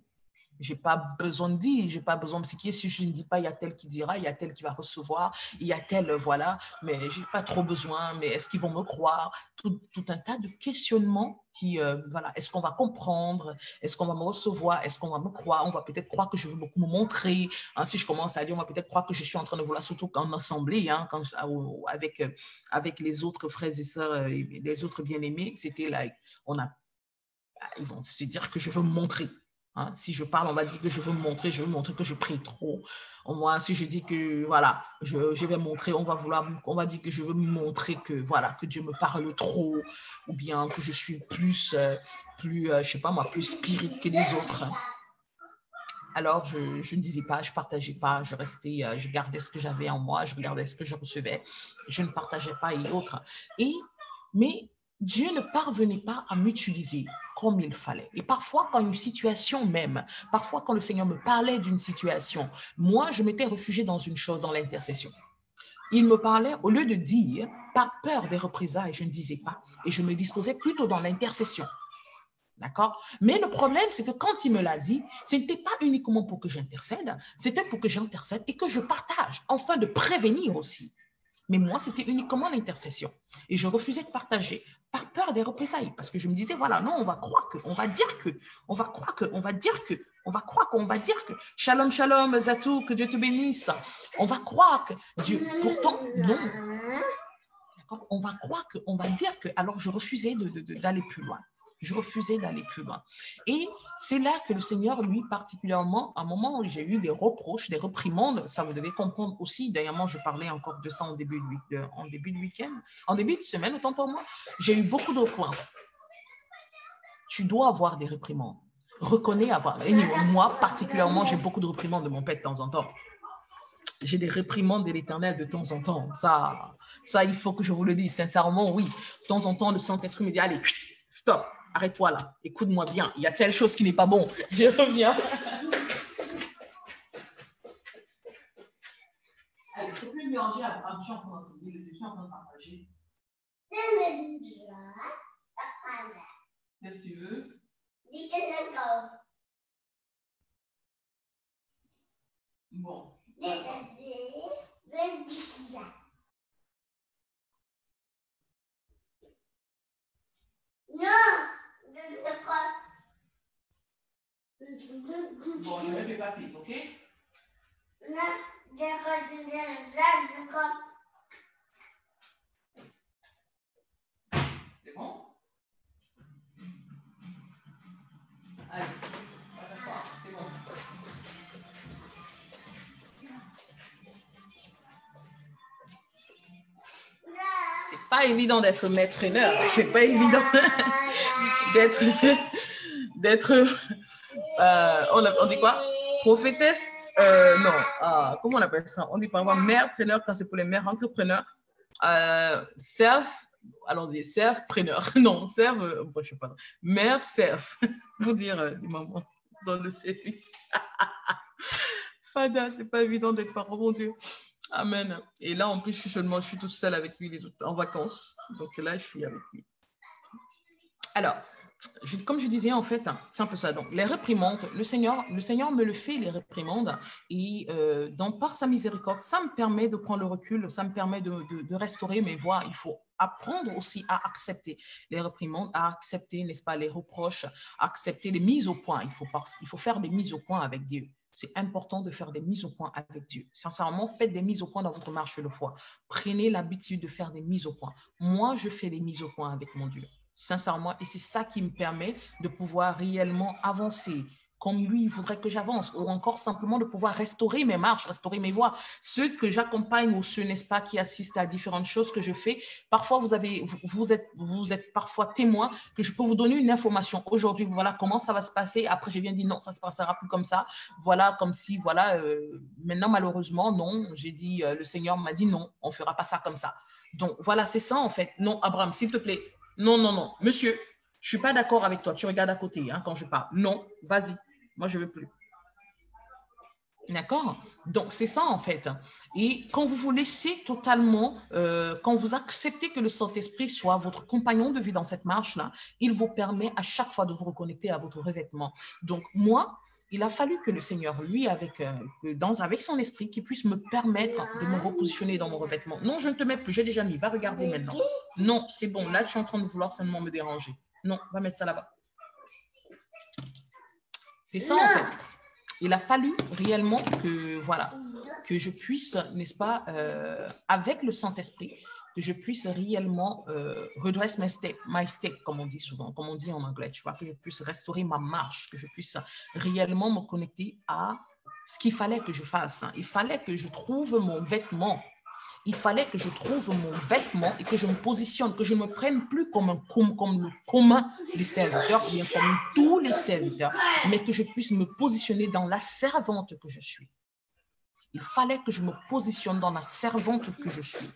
Je n'ai pas besoin de dire, je n'ai pas besoin de m'expliquer. Si je ne dis pas, il y a tel qui dira, il y a tel qui va recevoir, il y a tel, voilà, mais je n'ai pas trop besoin, mais est-ce qu'ils vont me croire? Tout un tas de questionnements qui, voilà, est-ce qu'on va comprendre? Est-ce qu'on va me recevoir? Est-ce qu'on va me croire? On va peut-être croire que je veux beaucoup me montrer. Hein, si je commence à dire, on va peut-être croire que je suis en train de vouloir, surtout en assemblée, hein, avec les autres frères et sœurs, les autres bien-aimés, c'était là, ils vont se dire que je veux me montrer. Hein, si je parle, on va dire que je veux me montrer que je prie trop. Moi, si je dis que voilà, je vais montrer, on va dire que je veux me montrer que voilà, que Dieu me parle trop, ou bien que je suis plus, je sais pas moi, plus spirit que les autres. Alors, je ne disais pas, je ne partageais pas, je restais, je gardais ce que j'avais en moi, je regardais ce que je recevais, je ne partageais pas et autres. Mais Dieu ne parvenait pas à m'utiliser comme il fallait. Et parfois, quand une situation même, parfois quand le Seigneur me parlait d'une situation, moi, je m'étais réfugiée dans une chose, dans l'intercession. Il me parlait, au lieu de dire, par peur des représailles, je ne disais pas, et je me disposais plutôt dans l'intercession. D'accord? Mais le problème, c'est que quand il me l'a dit, ce n'était pas uniquement pour que j'intercède, c'était pour que j'intercède et que je partage, afin de prévenir aussi. Mais moi, c'était uniquement l'intercession. Et je refusais de partager par peur des représailles. Parce que je me disais, voilà, non, on va croire que, on va dire que, on va croire que, on va dire que, on va croire qu'on va dire que, shalom, shalom, Zatou, que Dieu te bénisse. On va croire que Dieu, pourtant, non. D'accord? On va croire que, on va dire que, alors je refusais d'aller plus loin. Je refusais d'aller plus loin. Et c'est là que le Seigneur, lui, particulièrement, à un moment où j'ai eu des reproches, des réprimandes, ça vous devez comprendre aussi. D'ailleurs, je parlais encore de ça en début de week-end, en début de semaine, autant pour moi. J'ai eu beaucoup de points. Tu dois avoir des réprimandes. Reconnais avoir. Et moi, particulièrement, j'ai beaucoup de réprimandes de mon père de temps en temps. J'ai des réprimandes de l'Éternel de temps en temps. Ça, il faut que je vous le dise. Sincèrement, oui. De temps en temps, le Saint-Esprit me dit, allez, stop. Arrête-toi là, écoute-moi bien, il y a telle chose qui n'est pas bon. Je reviens. Allez, il ne faut plus mélanger à Dieu en train d'enseigner, le Dieu en train de partager. Qu'est-ce que tu veux? Bon. Bon, je mets le papier, ok? C'est bon? Allez, on va t'asseoir, c'est bon. C'est pas évident d'être maître-eneur, c'est pas évident d'être on dit quoi? Prophétesse, non, comment on appelle ça? On dit par exemple mère-preneur quand c'est pour les mères entrepreneurs. Allons-y, serve-preneur. Non, serve, je sais pas. Mère, serve, pour dire des mamans dans le service. Fada, c'est pas évident d'être parent, mon Dieu. Amen. Et là, en plus, je suis toute seule avec lui les autres, en vacances. Donc là, je suis avec lui. Alors, comme je disais, en fait, c'est un peu ça. Donc, les réprimandes, le Seigneur me le fait, les réprimandes, et par sa miséricorde, ça me permet de prendre le recul, ça me permet de restaurer mes voies. Il faut apprendre aussi à accepter les réprimandes, à accepter, n'est-ce pas, les reproches, à accepter les mises au point. Il faut faire des mises au point avec Dieu. C'est important de faire des mises au point avec Dieu. Sincèrement, faites des mises au point dans votre marche de foi. Prenez l'habitude de faire des mises au point. Moi, je fais des mises au point avec mon Dieu. Sincèrement, et c'est ça qui me permet de pouvoir réellement avancer comme lui, il voudrait que j'avance, ou encore simplement de pouvoir restaurer mes marches, restaurer mes voies. Ceux que j'accompagne ou ceux, n'est-ce pas, qui assistent à différentes choses que je fais, parfois vous êtes parfois témoin que je peux vous donner une information. Aujourd'hui, voilà comment ça va se passer. Après, je viens dire non, ça ne se passera plus comme ça. Voilà, comme si, voilà, maintenant, malheureusement, non. J'ai dit, le Seigneur m'a dit non, on ne fera pas ça comme ça. Donc, voilà, c'est ça en fait. Non, Abraham, s'il te plaît. Non, non, non. Monsieur, je ne suis pas d'accord avec toi. Tu regardes à côté quand je parle. Non, vas-y. Moi, je ne veux plus. D'accord? Donc, c'est ça, en fait. Et quand vous vous laissez totalement, quand vous acceptez que le Saint-Esprit soit votre compagnon de vie dans cette marche-là, il vous permet à chaque fois de vous reconnecter à votre revêtement. Donc, moi, il a fallu que le Seigneur, lui, avec son esprit, qui puisse me permettre de me repositionner dans mon revêtement. Non, je ne te mets plus, j'ai déjà mis, va regarder maintenant. Non, c'est bon, là, tu es en train de vouloir seulement me déranger. Non, va mettre ça là-bas. C'est ça, en fait. Il a fallu réellement que, voilà, que je puisse, n'est-ce pas, avec le Saint-Esprit, que je puisse réellement redresse my step, comme on dit souvent, comme on dit en anglais, tu vois, que je puisse restaurer ma marche, que je puisse réellement me connecter à ce qu'il fallait que je fasse. Il fallait que je trouve mon vêtement. Il fallait que je trouve mon vêtement et que je me positionne, que je ne me prenne plus comme le commun des serviteurs, bien comme tous les serviteurs, mais que je puisse me positionner dans la servante que je suis. Il fallait que je me positionne dans la servante que je suis.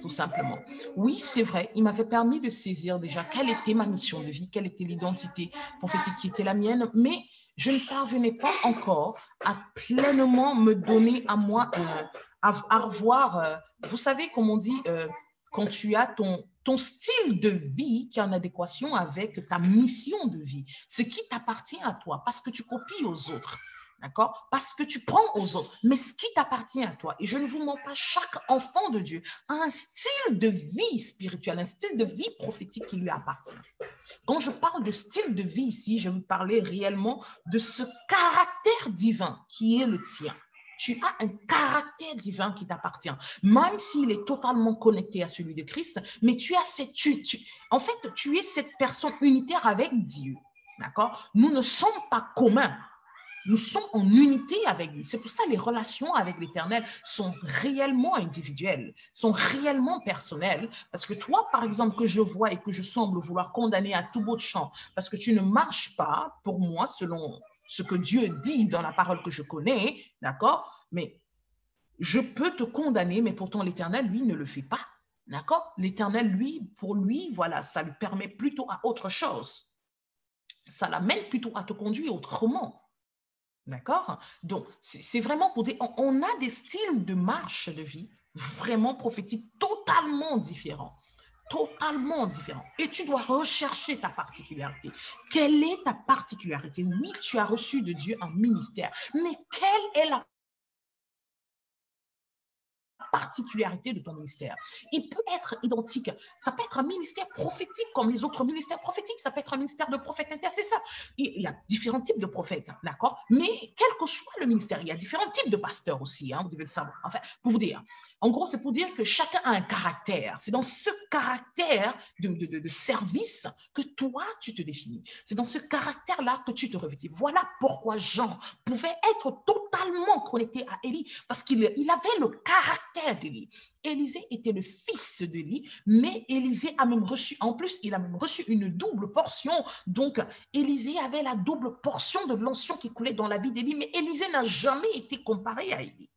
Tout simplement. Oui, c'est vrai, il m'avait permis de saisir déjà quelle était ma mission de vie, quelle était l'identité prophétique qui était la mienne, mais je ne parvenais pas encore à pleinement me donner à moi, à avoir, vous savez, comme on dit, quand tu as ton style de vie qui est en adéquation avec ta mission de vie, ce qui t'appartient à toi, parce que tu copies aux autres. D'accord? Parce que tu prends aux autres, mais ce qui t'appartient à toi. Et je ne vous mens pas, chaque enfant de Dieu a un style de vie spirituel, un style de vie prophétique qui lui appartient. Quand je parle de style de vie ici, je veux parler réellement de ce caractère divin qui est le tien. Tu as un caractère divin qui t'appartient, même s'il est totalement connecté à celui de Christ, mais tu as en fait, tu es cette personne unitaire avec Dieu. D'accord? Nous ne sommes pas communs. Nous sommes en unité avec lui. C'est pour ça que les relations avec l'Éternel sont réellement individuelles, sont réellement personnelles. Parce que toi, par exemple, que je vois et que je semble vouloir condamner à tout bout de champ, parce que tu ne marches pas, pour moi, selon ce que Dieu dit dans la parole que je connais, d'accord? Mais je peux te condamner, mais pourtant l'Éternel, lui, ne le fait pas. D'accord? L'Éternel, lui, pour lui, voilà, ça lui permet plutôt à autre chose. Ça l'amène plutôt à te conduire autrement. D'accord? Donc, c'est vraiment pour dire, on a des styles de marche de vie vraiment prophétiques totalement différents. Totalement différents. Et tu dois rechercher ta particularité. Quelle est ta particularité? Oui, tu as reçu de Dieu un ministère, mais quelle est la particularité de ton ministère? Il peut être identique. Ça peut être un ministère prophétique comme les autres ministères prophétiques. Ça peut être un ministère de prophète intercesseur. Il y a différents types de prophètes, d'accord? Mais quel que soit le ministère, il y a différents types de pasteurs aussi, hein, vous devez le savoir. Enfin, pour vous dire, en gros, c'est pour dire que chacun a un caractère. C'est dans ce caractère de service que toi, tu te définis. C'est dans ce caractère-là que tu te revêtis. Voilà pourquoi Jean pouvait être totalement connecté à Élie, parce qu'il avait le caractère d'Élie. Élisée était le fils d'Élie, mais Élisée a même reçu, en plus, il a même reçu une double portion. Donc, Élisée avait la double portion de l'onction qui coulait dans la vie d'Élie, mais Élisée n'a jamais été comparé à Élie.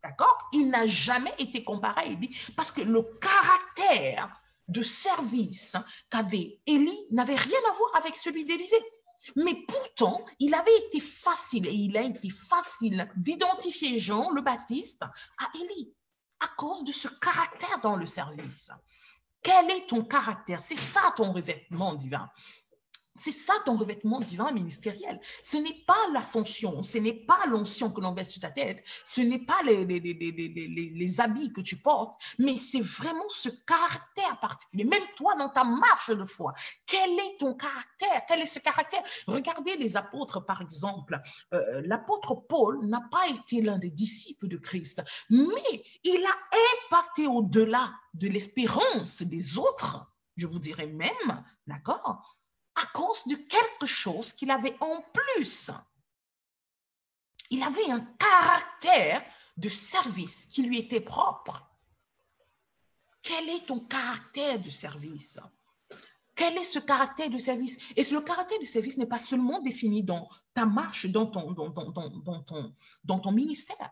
D'accord? Il n'a jamais été comparé à Élie parce que le caractère de service qu'avait Élie n'avait rien à voir avec celui d'Élisée. Mais pourtant, il avait été facile, et il a été facile d'identifier Jean le Baptiste à Élie à cause de ce caractère dans le service. Quel est ton caractère? C'est ça ton revêtement divin. C'est ça ton revêtement divin ministériel. Ce n'est pas la fonction, ce n'est pas l'onction que l'on met sur ta tête, ce n'est pas les habits que tu portes, mais c'est vraiment ce caractère particulier. Même toi, dans ta marche de foi, quel est ton caractère? Quel est ce caractère? Regardez les apôtres, par exemple. L'apôtre Paul n'a pas été l'un des disciples de Christ, mais il a impacté au-delà de l'espérance des autres, je vous dirais même, d'accord? À cause de quelque chose qu'il avait en plus. Il avait un caractère de service qui lui était propre. Quel est ton caractère de service? Quel est ce caractère de service? Et le caractère de service n'est pas seulement défini dans ta marche, dans ton ministère,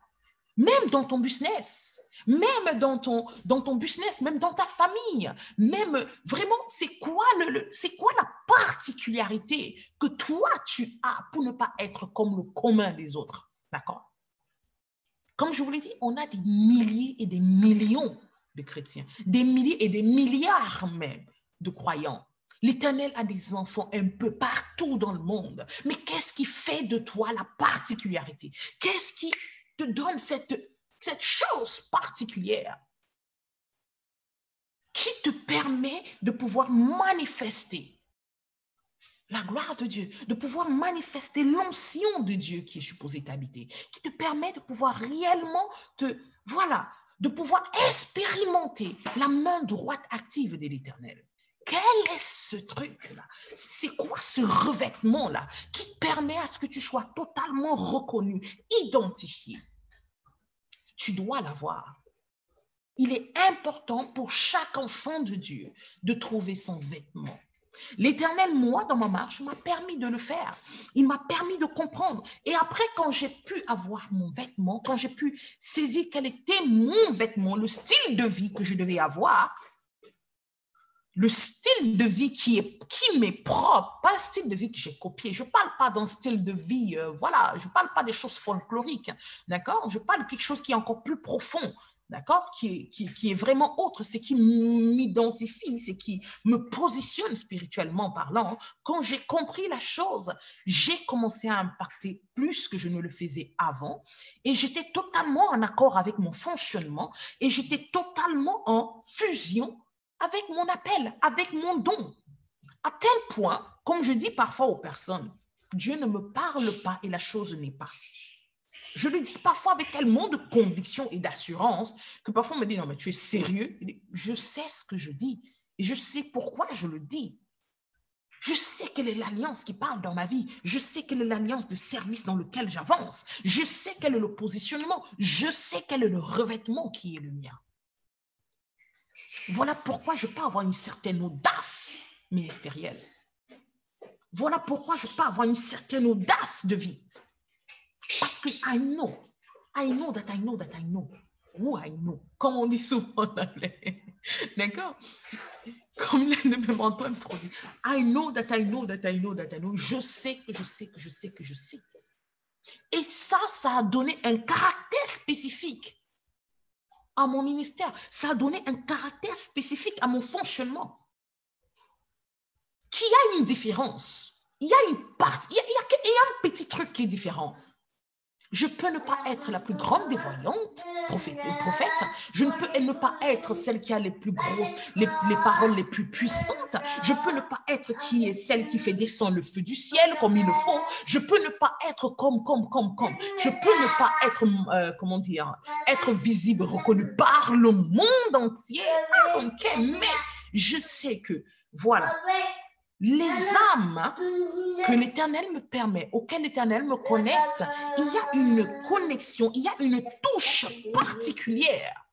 même dans ton business. Même dans ton business, même dans ta famille, même vraiment, c'est quoi la particularité que toi tu as pour ne pas être comme le commun des autres, d'accord? Comme je vous l'ai dit, on a des milliers et des millions de chrétiens, des milliers et des milliards même de croyants. L'Éternel a des enfants un peu partout dans le monde. Mais qu'est-ce qui fait de toi la particularité? Qu'est-ce qui te donne cette chose particulière qui te permet de pouvoir manifester la gloire de Dieu, de pouvoir manifester l'onction de Dieu qui est supposée t'habiter, qui te permet de pouvoir réellement de pouvoir expérimenter la main droite active de l'Éternel. Quel est ce truc-là? C'est quoi ce revêtement-là qui permet à ce que tu sois totalement reconnu, identifié? Tu dois l'avoir. Il est important pour chaque enfant de Dieu de trouver son vêtement. L'Éternel, moi, dans ma marche, m'a permis de le faire. Il m'a permis de comprendre. Et après, quand j'ai pu avoir mon vêtement, quand j'ai pu saisir quel était mon vêtement, le style de vie que je devais avoir, le style de vie qui m'est propre, pas un style de vie que j'ai copié. Je ne parle pas d'un style de vie, je ne parle pas des choses folkloriques, d'accord? Je parle de quelque chose qui est encore plus profond. D'accord, qui est vraiment autre, c'est qui m'identifie, c'est qui me positionne spirituellement parlant. Quand j'ai compris la chose, j'ai commencé à impacter plus que je ne le faisais avant et j'étais totalement en accord avec mon fonctionnement et j'étais totalement en fusion avec mon appel, avec mon don. À tel point, comme je dis parfois aux personnes, Dieu ne me parle pas et la chose n'est pas. Je le dis parfois avec tellement de conviction et d'assurance que parfois on me dit, non mais tu es sérieux? Je sais ce que je dis et je sais pourquoi je le dis. Je sais quelle est l'alliance qui parle dans ma vie. Je sais quelle est l'alliance de service dans lequel j'avance. Je sais quel est le positionnement. Je sais quel est le revêtement qui est le mien. Voilà pourquoi je peux avoir une certaine audace ministérielle. Voilà pourquoi je peux avoir une certaine audace de vie. Parce que I know that I know that I know who I know. Comme on dit souvent en anglais. D'accord? Comme le même Antoine trop dit. I know that I know that I know that I know. Je sais que je sais que je sais que je sais. Et ça a donné un caractère spécifique à mon ministère. Ça a donné un caractère spécifique à mon fonctionnement. Qu'il y a une différence. Il y a une partie, il y a un petit truc qui est différent. Je peux ne pas être la plus grande des voyantes, prophète. Je ne peux ne pas être celle qui a les plus grosses, les paroles les plus puissantes. Je peux ne pas être celle qui fait descendre le feu du ciel comme ils le font. Je peux ne pas être comme. Je peux ne pas être, être visible, reconnu par le monde entier. Mais je sais que, voilà, les âmes que l'Éternel me permet, auxquelles l'Éternel me connecte, il y a une connexion, il y a une touche particulière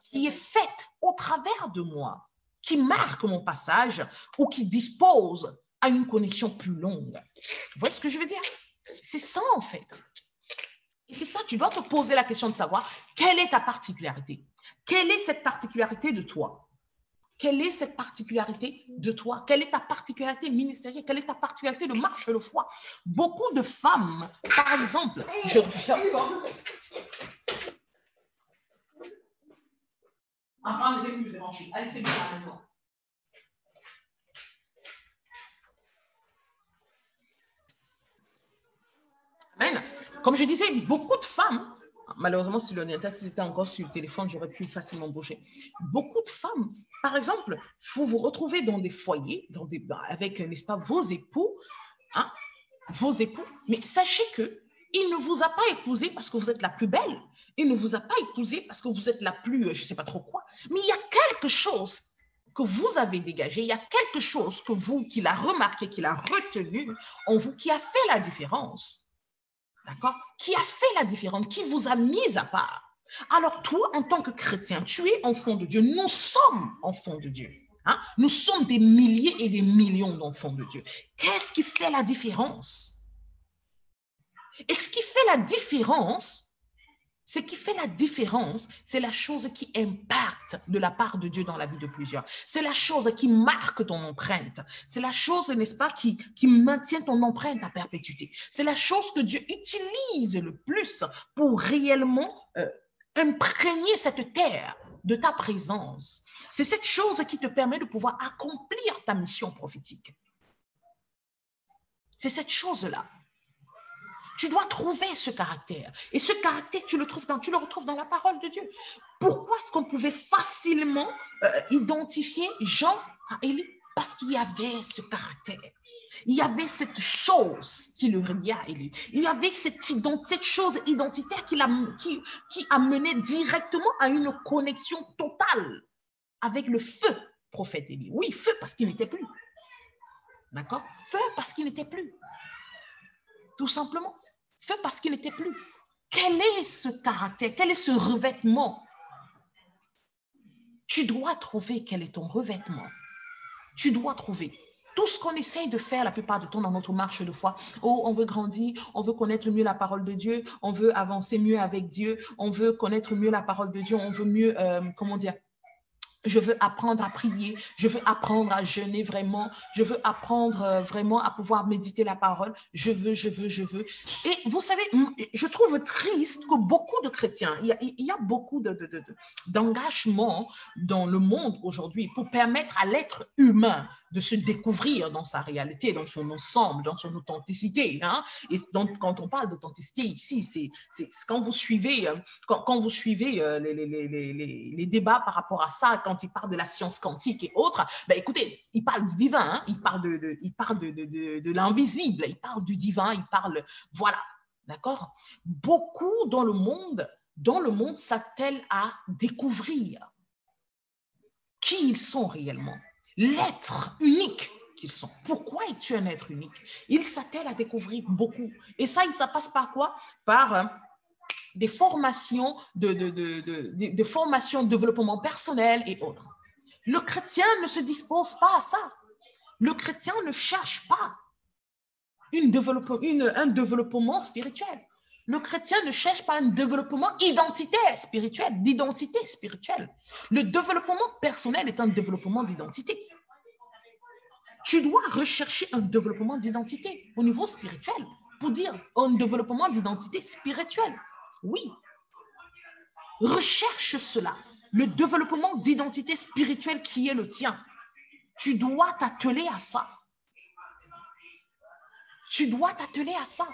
qui est faite au travers de moi, qui marque mon passage ou qui dispose à une connexion plus longue. Vous voyez ce que je veux dire? C'est ça en fait. Et c'est ça, tu dois te poser la question de savoir quelle est ta particularité. Quelle est cette particularité de toi? Quelle est cette particularité de toi? Quelle est ta particularité ministérielle? Quelle est ta particularité de marche de foi? Beaucoup de femmes, par exemple, Amen. Comme je disais, beaucoup de femmes, malheureusement, si l'orientation était encore sur le téléphone, j'aurais pu facilement bouger. Beaucoup de femmes, par exemple, vous vous retrouvez dans des foyers, avec, n'est-ce pas, vos époux, mais sachez que il ne vous a pas épousé parce que vous êtes la plus belle, il ne vous a pas épousé parce que vous êtes la plus, je ne sais pas trop quoi, mais il y a quelque chose que vous avez dégagé, il y a quelque chose qu'il a remarqué, qu'il a retenu en vous, qui a fait la différence. D'accord? Qui a fait la différence, qui vous a mis à part. Alors toi, en tant que chrétien, tu es enfant de Dieu. Nous sommes enfants de Dieu. Hein? Nous sommes des milliers et des millions d'enfants de Dieu. Qu'est-ce qui fait la différence? Et ce qui fait la différence, c'est la chose qui impacte de la part de Dieu dans la vie de plusieurs. C'est la chose qui marque ton empreinte. C'est la chose, n'est-ce pas, qui maintient ton empreinte à perpétuité. C'est la chose que Dieu utilise le plus pour réellement imprégner cette terre de ta présence. C'est cette chose qui te permet de pouvoir accomplir ta mission prophétique. C'est cette chose-là. Tu dois trouver ce caractère. Et ce caractère, tu le retrouves dans la parole de Dieu. Pourquoi est-ce qu'on pouvait facilement identifier Jean à Élie? Parce qu'il y avait ce caractère. Il y avait cette chose qui le reliait à Élie. Il y avait cette chose identitaire qui amenait directement à une connexion totale avec le feu prophète Élie. Oui, feu parce qu'il n'était plus. D'accord? Feu parce qu'il n'était plus. Tout simplement. Feu parce qu'il n'était plus. Quel est ce caractère? Quel est ce revêtement? Tu dois trouver quel est ton revêtement. Tu dois trouver. Tout ce qu'on essaye de faire la plupart du temps dans notre marche de foi, oh, on veut grandir, on veut connaître mieux la parole de Dieu, on veut avancer mieux avec Dieu, on veut connaître mieux la parole de Dieu, on veut mieux, comment dire, je veux apprendre à prier, je veux apprendre à jeûner vraiment, je veux apprendre vraiment à pouvoir méditer la parole, je veux. Et vous savez, je trouve triste que beaucoup de chrétiens, il y a beaucoup d'engagement dans le monde aujourd'hui pour permettre à l'être humain de se découvrir dans sa réalité, dans son ensemble, dans son authenticité. Hein? Et donc, quand on parle d'authenticité ici, c'est quand vous suivez, les débats par rapport à ça, quand ils parlent de la science quantique et autres, ben écoutez, ils parlent du divin, hein? Ils parlent de l'invisible, ils parlent du divin, ils parlent, voilà, d'accord? Beaucoup dans le monde s'attellent à découvrir qui ils sont réellement. L'être unique qu'ils sont. Pourquoi es-tu un être unique? Ils s'attellent à découvrir beaucoup. Et ça passe par quoi? Par des formations de formations de développement personnel et autres. Le chrétien ne se dispose pas à ça. Le chrétien ne cherche pas un développement spirituel. Le chrétien ne cherche pas un développement d'identité spirituelle. Le développement personnel est un développement d'identité. Tu dois rechercher un développement d'identité au niveau spirituel pour dire un développement d'identité spirituelle. Oui. Recherche cela, le développement d'identité spirituelle qui est le tien. Tu dois t'atteler à ça. Tu dois t'atteler à ça.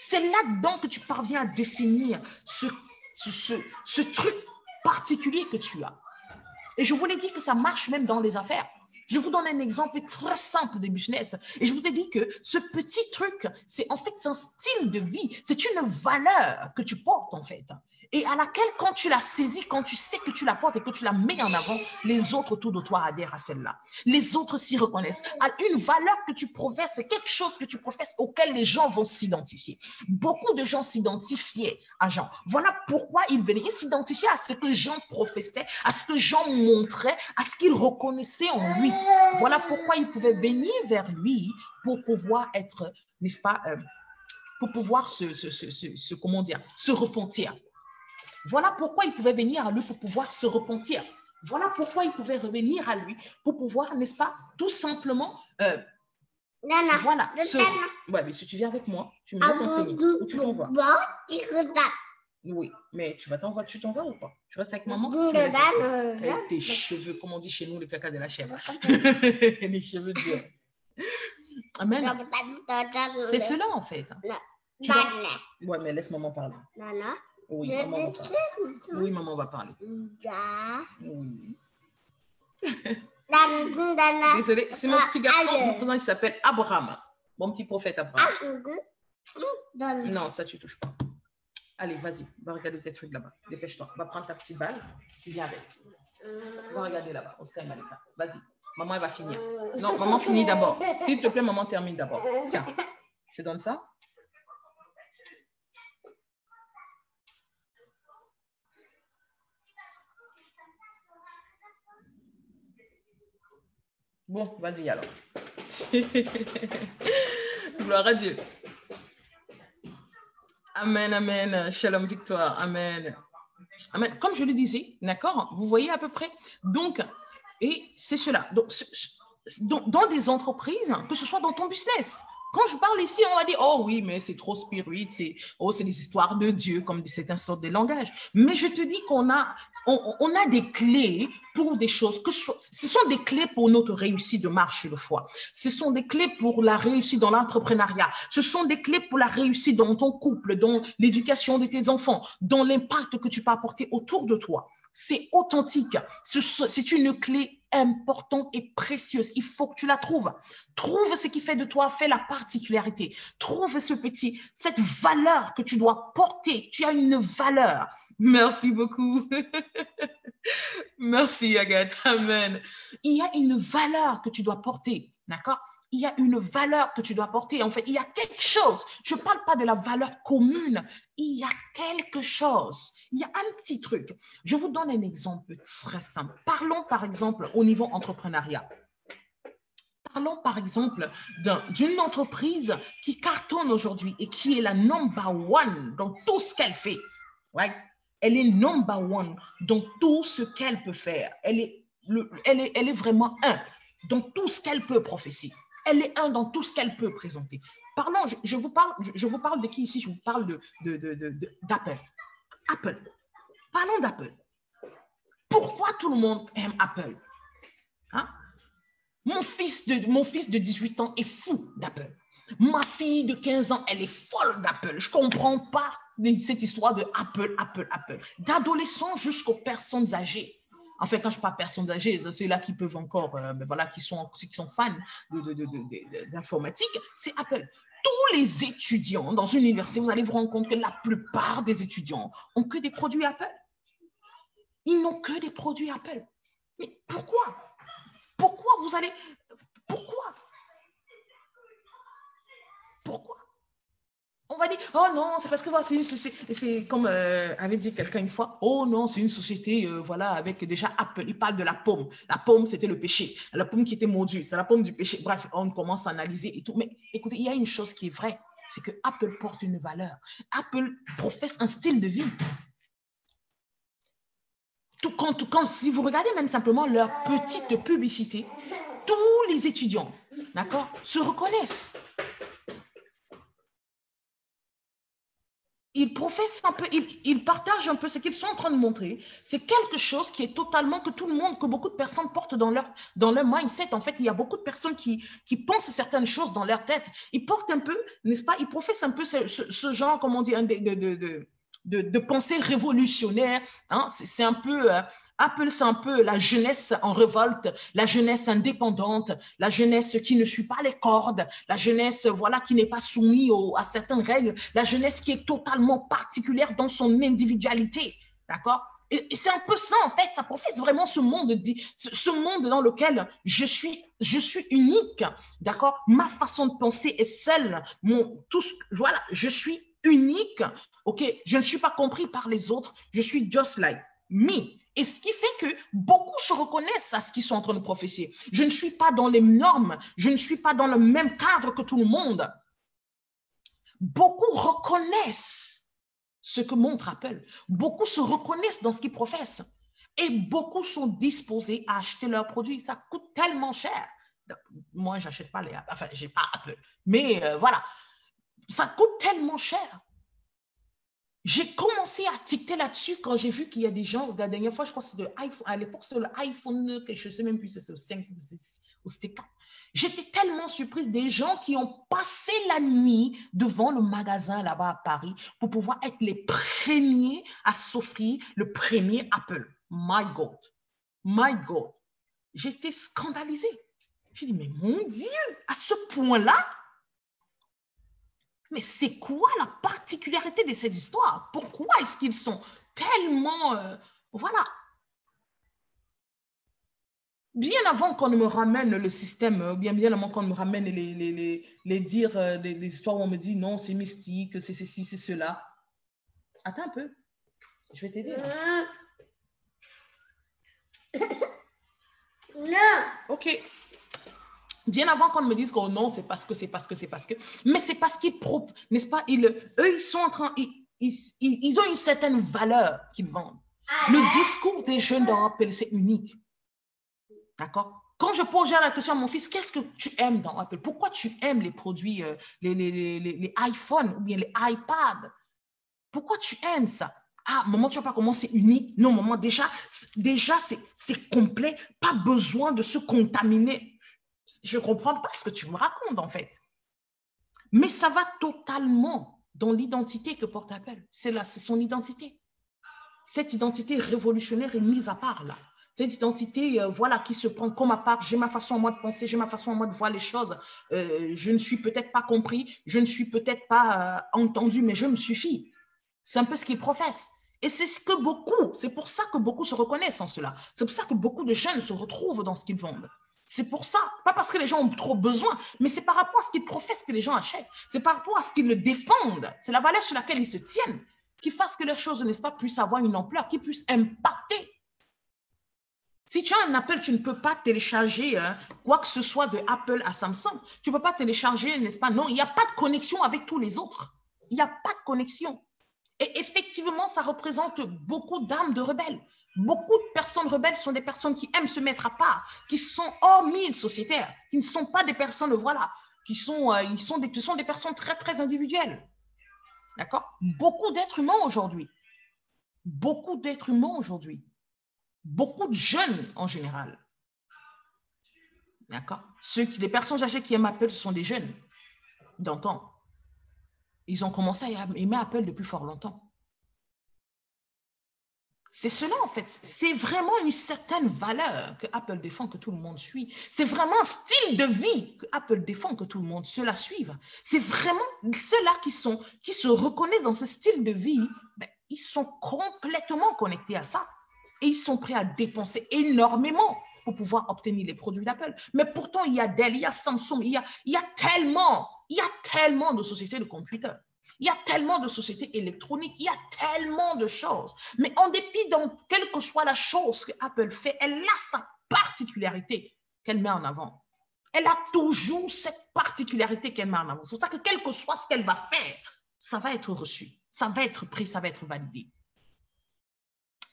C'est là-dedans que tu parviens à définir ce truc particulier que tu as. Et je vous l'ai dit que ça marche même dans les affaires. Je vous donne un exemple très simple de business. Et je vous ai dit que ce petit truc, c'est un style de vie. C'est une valeur que tu portes en fait. Et à laquelle, quand tu la saisis, quand tu sais que tu la portes et que tu la mets en avant, les autres autour de toi adhèrent à celle-là. Les autres s'y reconnaissent. À une valeur que tu professes, c'est quelque chose que tu professes auquel les gens vont s'identifier. Beaucoup de gens s'identifiaient à Jean. Voilà pourquoi ils venaient. Ils s'identifiaient à ce que Jean professait, à ce que Jean montrait, à ce qu'ils reconnaissaient en lui. Voilà pourquoi ils pouvaient venir vers lui pour pouvoir être, n'est-ce pas, pour pouvoir se repentir. Voilà pourquoi ils pouvaient venir à lui pour pouvoir se repentir. Voilà pourquoi ils pouvaient revenir à lui pour pouvoir, n'est-ce pas, tout simplement, voilà. Ouais, mais si tu viens avec moi, tu me laisses enseigner. Ou tu t'envoies. Oui, mais tu t'envoies ou pas? Tu restes avec maman? Avec tes cheveux, comme on dit chez nous, le caca de la chèvre. Les cheveux durs. Amen. C'est cela en fait. Ouais, mais laisse maman parler. Oui, maman va parler. Oui, maman va parler. Oui. Désolée, c'est mon petit garçon, il s'appelle Abraham. Mon petit prophète Abraham. Non, ça tu touches pas. Allez, vas-y, va regarder tes trucs là-bas. Dépêche-toi. Va prendre ta petite balle. Tu viens avec. Va regarder là-bas. Vas-y. Maman, elle va finir. Non, maman finit d'abord. S'il te plaît, maman termine d'abord. Tiens, je donne ça. Bon, vas-y alors. Gloire à Dieu. Amen, amen. Shalom, victoire. Amen. Amen. Comme je le disais, d'accord, vous voyez à peu près. Donc, et c'est cela. Donc, dans des entreprises, que ce soit dans ton business, Quand je parle ici, on va dire, oh oui, mais c'est trop spirituel, c'est des histoires de Dieu, comme c'est un sort de langage. Mais je te dis qu'on a, on a des clés pour des choses, ce sont des clés pour notre réussite de marche de foi. Ce sont des clés pour la réussite dans l'entrepreneuriat. Ce sont des clés pour la réussite dans ton couple, dans l'éducation de tes enfants, dans l'impact que tu peux apporter autour de toi. C'est authentique. C'est une clé importante et précieuse. Il faut que tu la trouves. Trouve ce qui fait de toi, fait la particularité. Trouve cette valeur que tu dois porter. Tu as une valeur. Merci beaucoup. Merci, Agathe. Amen. Il y a une valeur que tu dois porter. D'accord? Il y a une valeur que tu dois porter. En fait, il y a quelque chose. Je ne parle pas de la valeur commune. Il y a quelque chose. Il y a un petit truc. Je vous donne un exemple très simple. Parlons, par exemple, au niveau entrepreneuriat. Parlons, par exemple, d'une entreprise qui cartonne aujourd'hui et qui est la number one dans tout ce qu'elle fait. Right? Elle est number one dans tout ce qu'elle peut faire. Elle est vraiment un dans tout ce qu'elle peut prophétiser. Elle est un dans tout ce qu'elle peut présenter. Parlons, je vous parle de qui ici? Je vous parle d'Apple. Apple. Parlons d'Apple. Pourquoi tout le monde aime Apple? Hein? Mon fils de 18 ans est fou d'Apple. Ma fille de 15 ans, elle est folle d'Apple. Je ne comprends pas cette histoire de Apple. D'adolescents jusqu'aux personnes âgées. En fait, quand je parle personnes âgées, c'est ceux-là qui peuvent encore, qui sont fans d'informatique, c'est Apple. Tous les étudiants dans une université, vous allez vous rendre compte que la plupart des étudiants ont que des produits Apple. Ils n'ont que des produits Apple. Mais pourquoi? Pourquoi? On va dire, oh non, c'est parce que voilà, c'est comme avait dit quelqu'un une fois, oh non, c'est une société, avec déjà Apple. Il parle de la pomme. La pomme, c'était le péché. La pomme qui était maudue, c'est la pomme du péché. Bref, on commence à analyser et tout. Mais écoutez, il y a une chose qui est vraie, c'est que Apple porte une valeur. Apple professe un style de vie. Si vous regardez même simplement leur petite publicité, tous les étudiants, d'accord, se reconnaissent. Ils professent un peu, ils partagent un peu ce qu'ils sont en train de montrer. C'est quelque chose qui est totalement, que beaucoup de personnes portent dans leur mindset. En fait, il y a beaucoup de personnes qui pensent certaines choses dans leur tête. Ils portent un peu, n'est-ce pas, ils professent un peu ce genre, comment dire, de pensée révolutionnaire. Hein? C'est un peu... Apple, c'est un peu la jeunesse en révolte, la jeunesse indépendante, la jeunesse qui ne suit pas les cordes, la jeunesse qui n'est pas soumise à certaines règles, la jeunesse qui est totalement particulière dans son individualité. D'accord? Et c'est un peu ça, en fait, ça professe vraiment ce monde dans lequel je suis unique. D'accord? Ma façon de penser est seule. Je suis unique. OK? Je ne suis pas compris par les autres. Je suis just like me. Et ce qui fait que beaucoup se reconnaissent à ce qu'ils sont en train de prophétiser. Je ne suis pas dans les normes, je ne suis pas dans le même cadre que tout le monde. Beaucoup reconnaissent ce que montre Apple. Beaucoup se reconnaissent dans ce qu'ils professent. Et beaucoup sont disposés à acheter leurs produits. Ça coûte tellement cher. Moi, je n'achète pas je n'ai pas Apple. Mais voilà, ça coûte tellement cher. J'ai commencé à ticter là-dessus quand j'ai vu qu'il y a des gens, la dernière fois, je crois que c'était l'iPhone, à l'époque, c'était l'iPhone, je ne sais même plus si c'était le 5 ou c'était 4. J'étais tellement surprise des gens qui ont passé la nuit devant le magasin là-bas à Paris pour pouvoir être les premiers à s'offrir le premier Apple. My God. J'étais scandalisée. J'ai dit, mais mon Dieu, à ce point-là, mais c'est quoi la particularité de cette histoire? Pourquoi est-ce qu'ils sont tellement... voilà. Bien avant qu'on ne me ramène le système, bien avant qu'on me ramène les dires, les histoires où on me dit non, c'est mystique, c'est ceci, c'est cela. Attends un peu. Je vais t'aider. Non. OK. Bien avant qu'on me dise que non, c'est parce que. Mais c'est parce qu'ils, n'est-ce pas, eux, ils sont en train, ils ont une certaine valeur qu'ils vendent. Le discours des jeunes d'Europe, c'est unique. D'accord? Quand je pose la question à mon fils, qu'est-ce que tu aimes dans Apple? Pourquoi tu aimes les produits, les iPhones ou bien les iPads? Pourquoi tu aimes ça? Ah, maman, tu ne vois pas comment c'est unique? Non, maman, déjà c'est complet. Pas besoin de se contaminer. Je ne comprends pas ce que tu me racontes, en fait. Mais ça va totalement dans l'identité que porte Apple. C'est son identité. Cette identité révolutionnaire est mise à part, là. Cette identité, voilà, qui se prend comme à part. J'ai ma façon à moi de penser, j'ai ma façon à moi de voir les choses. Je ne suis peut-être pas compris, je ne suis peut-être pas entendu, mais je me suffis. C'est un peu ce qu'ils professent. Et c'est pour ça que beaucoup se reconnaissent en cela. C'est pour ça que beaucoup de jeunes se retrouvent dans ce qu'ils vendent. C'est pour ça, pas parce que les gens ont trop besoin, mais c'est par rapport à ce qu'ils professent que les gens achètent. C'est par rapport à ce qu'ils le défendent. C'est la valeur sur laquelle ils se tiennent qui fasse que les choses, n'est-ce pas, puissent avoir une ampleur, qui puissent impacter. Si tu as un Apple, tu ne peux pas télécharger quoi que ce soit de Apple à Samsung. Tu ne peux pas télécharger, n'est-ce pas? Non, il n'y a pas de connexion avec tous les autres. Il n'y a pas de connexion. Et effectivement, ça représente beaucoup d'âmes de rebelles. Beaucoup de personnes rebelles sont des personnes qui aiment se mettre à part, qui sont hormis sociétaires, qui ne sont pas des personnes, voilà, qui sont des personnes très, très individuelles. D'accord? Beaucoup d'êtres humains aujourd'hui, beaucoup de jeunes en général. D'accord? Les personnes âgées qui aiment Apple, ce sont des jeunes d'antan. Ils ont commencé à aimer Apple depuis fort longtemps. C'est cela, en fait. C'est vraiment une certaine valeur que Apple défend, que tout le monde suit. C'est vraiment un style de vie que Apple défend, que tout le monde la suive. C'est vraiment ceux-là qui se reconnaissent dans ce style de vie, ben, ils sont complètement connectés à ça. Et ils sont prêts à dépenser énormément pour pouvoir obtenir les produits d'Apple. Mais pourtant, il y a Dell, il y a Samsung, il y a tellement de sociétés de computers. Il y a tellement de sociétés électroniques, il y a tellement de choses. Mais en dépit de quelle que soit la chose que Apple fait, elle a sa particularité qu'elle met en avant. Elle a toujours cette particularité qu'elle met en avant. C'est pour ça que quel que soit ce qu'elle va faire, ça va être reçu, ça va être pris, ça va être validé.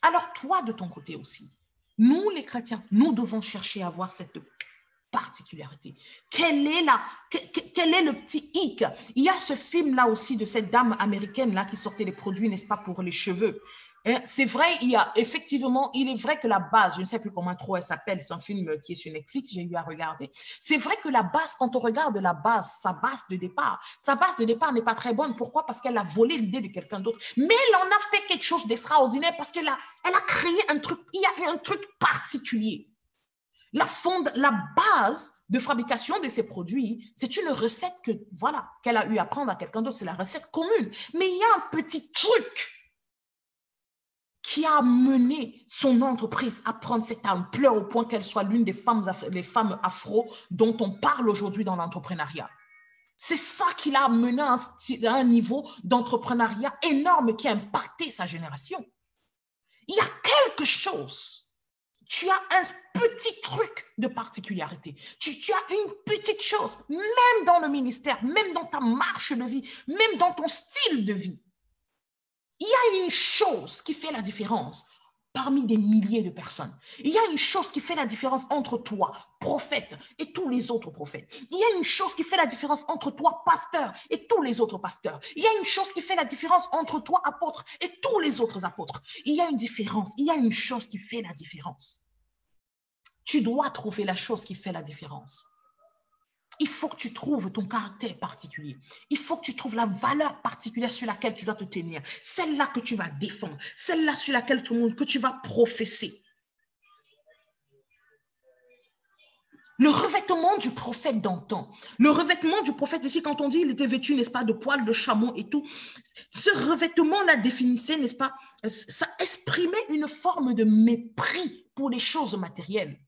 Alors toi, de ton côté aussi, nous les chrétiens, nous devons chercher à avoir cette particularité. Quel est le petit hic? Il y a ce film-là aussi de cette dame américaine-là qui sortait les produits, n'est-ce pas, pour les cheveux. C'est vrai, il est vrai que la base, je ne sais plus comment trop elle s'appelle, c'est un film qui est sur Netflix, j'ai eu à regarder. C'est vrai que la base, quand on regarde la base, sa base de départ n'est pas très bonne. Pourquoi? Parce qu'elle a volé l'idée de quelqu'un d'autre. Mais elle en a fait quelque chose d'extraordinaire parce qu'elle a créé un truc, il y a un truc particulier. La base de fabrication de ces produits, c'est une recette qu'elle a eu à prendre à quelqu'un d'autre, c'est la recette commune. Mais il y a un petit truc qui a mené son entreprise à prendre cette ampleur au point qu'elle soit l'une des femmes afro dont on parle aujourd'hui dans l'entrepreneuriat. C'est ça qui l'a mené à un niveau d'entrepreneuriat énorme qui a impacté sa génération. Il y a quelque chose. Tu as un petit truc de particularité. Tu as une petite chose, même dans le ministère, même dans ta marche de vie, même dans ton style de vie. Il y a une chose qui fait la différence parmi des milliers de personnes. Il y a une chose qui fait la différence entre toi, prophète, et tous les autres prophètes. Il y a une chose qui fait la différence entre toi, pasteur, et tous les autres pasteurs. Il y a une chose qui fait la différence entre toi, apôtre, et tous les autres apôtres. Il y a une différence. Il y a une chose qui fait la différence. Tu dois trouver la chose qui fait la différence. Il faut que tu trouves ton caractère particulier. Il faut que tu trouves la valeur particulière sur laquelle tu dois te tenir. Celle-là que tu vas défendre. Celle-là sur laquelle que tu vas professer. Le revêtement du prophète d'antan. Le revêtement du prophète ici, quand on dit il était vêtu, n'est-ce pas, de poils de chameau et tout. Ce revêtement-là définissait, n'est-ce pas, ça exprimait une forme de mépris pour les choses matérielles.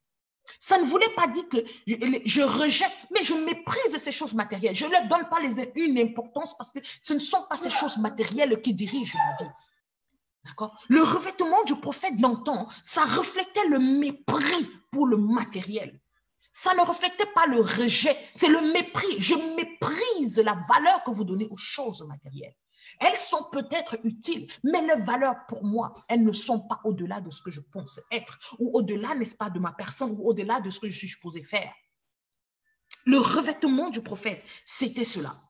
Ça ne voulait pas dire que je rejette, mais je méprise ces choses matérielles. Je ne leur donne pas une importance parce que ce ne sont pas ces choses matérielles qui dirigent ma vie. D'accord? Le revêtement du prophète d'antan, ça reflétait le mépris pour le matériel. Ça ne reflétait pas le rejet, c'est le mépris. Je méprise la valeur que vous donnez aux choses matérielles. Elles sont peut-être utiles, mais leurs valeurs pour moi, elles ne sont pas au-delà de ce que je pense être, ou au-delà, n'est-ce pas, de ma personne, ou au-delà de ce que je suis supposé faire. Le revêtement du prophète, c'était cela.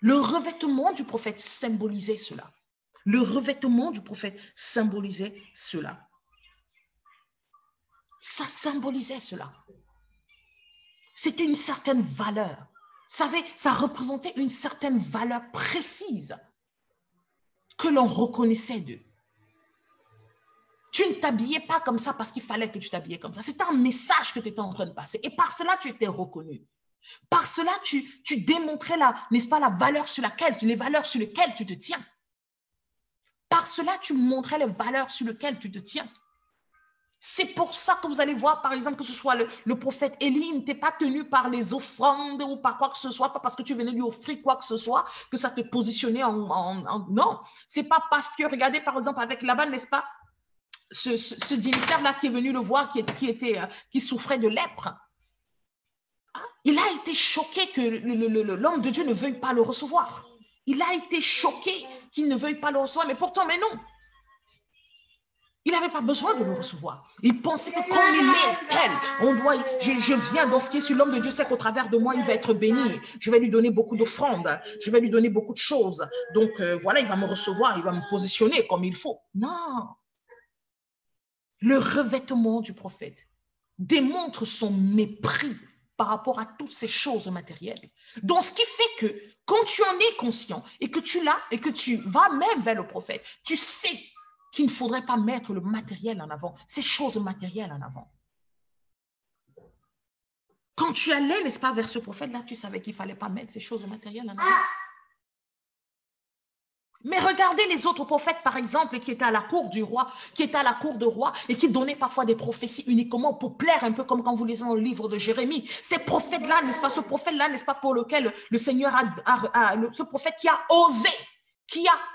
Le revêtement du prophète symbolisait cela. Le revêtement du prophète symbolisait cela. Ça symbolisait cela. C'était une certaine valeur. Vous savez, ça représentait une certaine valeur précise que l'on reconnaissait d'eux. Tu ne t'habillais pas comme ça parce qu'il fallait que tu t'habillais comme ça. C'était un message que tu étais en train de passer. Et par cela, tu étais reconnu. Par cela, tu démontrais n'est-ce pas, la valeur sur laquelle, les valeurs sur lesquelles tu te tiens. Par cela, tu montrais les valeurs sur lesquelles tu te tiens. C'est pour ça que vous allez voir, par exemple, que ce soit le prophète Élie, il n'était pas tenu par les offrandes ou par quoi que ce soit, pas parce que tu venais lui offrir quoi que ce soit, que ça te positionnait non, c'est pas parce que, regardez, par exemple, avec Laban, n'est-ce pas, ce dignitaire-là qui est venu le voir, qui souffrait de lèpre, il a été choqué que l'homme de Dieu ne veuille pas le recevoir. Il a été choqué qu'il ne veuille pas le recevoir, mais pourtant, mais non. Il n'avait pas besoin de le recevoir. Il pensait que comme il est tel, je viens dans ce qui est sur l'homme de Dieu, c'est qu'au travers de moi, il va être béni. Je vais lui donner beaucoup d'offrandes. Je vais lui donner beaucoup de choses. Donc, voilà, il va me recevoir, il va me positionner comme il faut. Non. Le revêtement du prophète démontre son mépris par rapport à toutes ces choses matérielles. Donc, ce qui fait que quand tu en es conscient et que tu l'as et que tu vas même vers le prophète, tu sais qu'il ne faudrait pas mettre le matériel en avant, ces choses matérielles en avant. Quand tu allais, n'est-ce pas, vers ce prophète-là, tu savais qu'il ne fallait pas mettre ces choses matérielles en avant. Mais regardez les autres prophètes, par exemple, qui étaient à la cour du roi, qui étaient à la cour de roi et qui donnaient parfois des prophéties uniquement pour plaire, un peu comme quand vous lisez dans le livre de Jérémie. Ces prophètes-là, n'est-ce pas, ce prophète-là, n'est-ce pas, pour lequel le Seigneur ce prophète qui a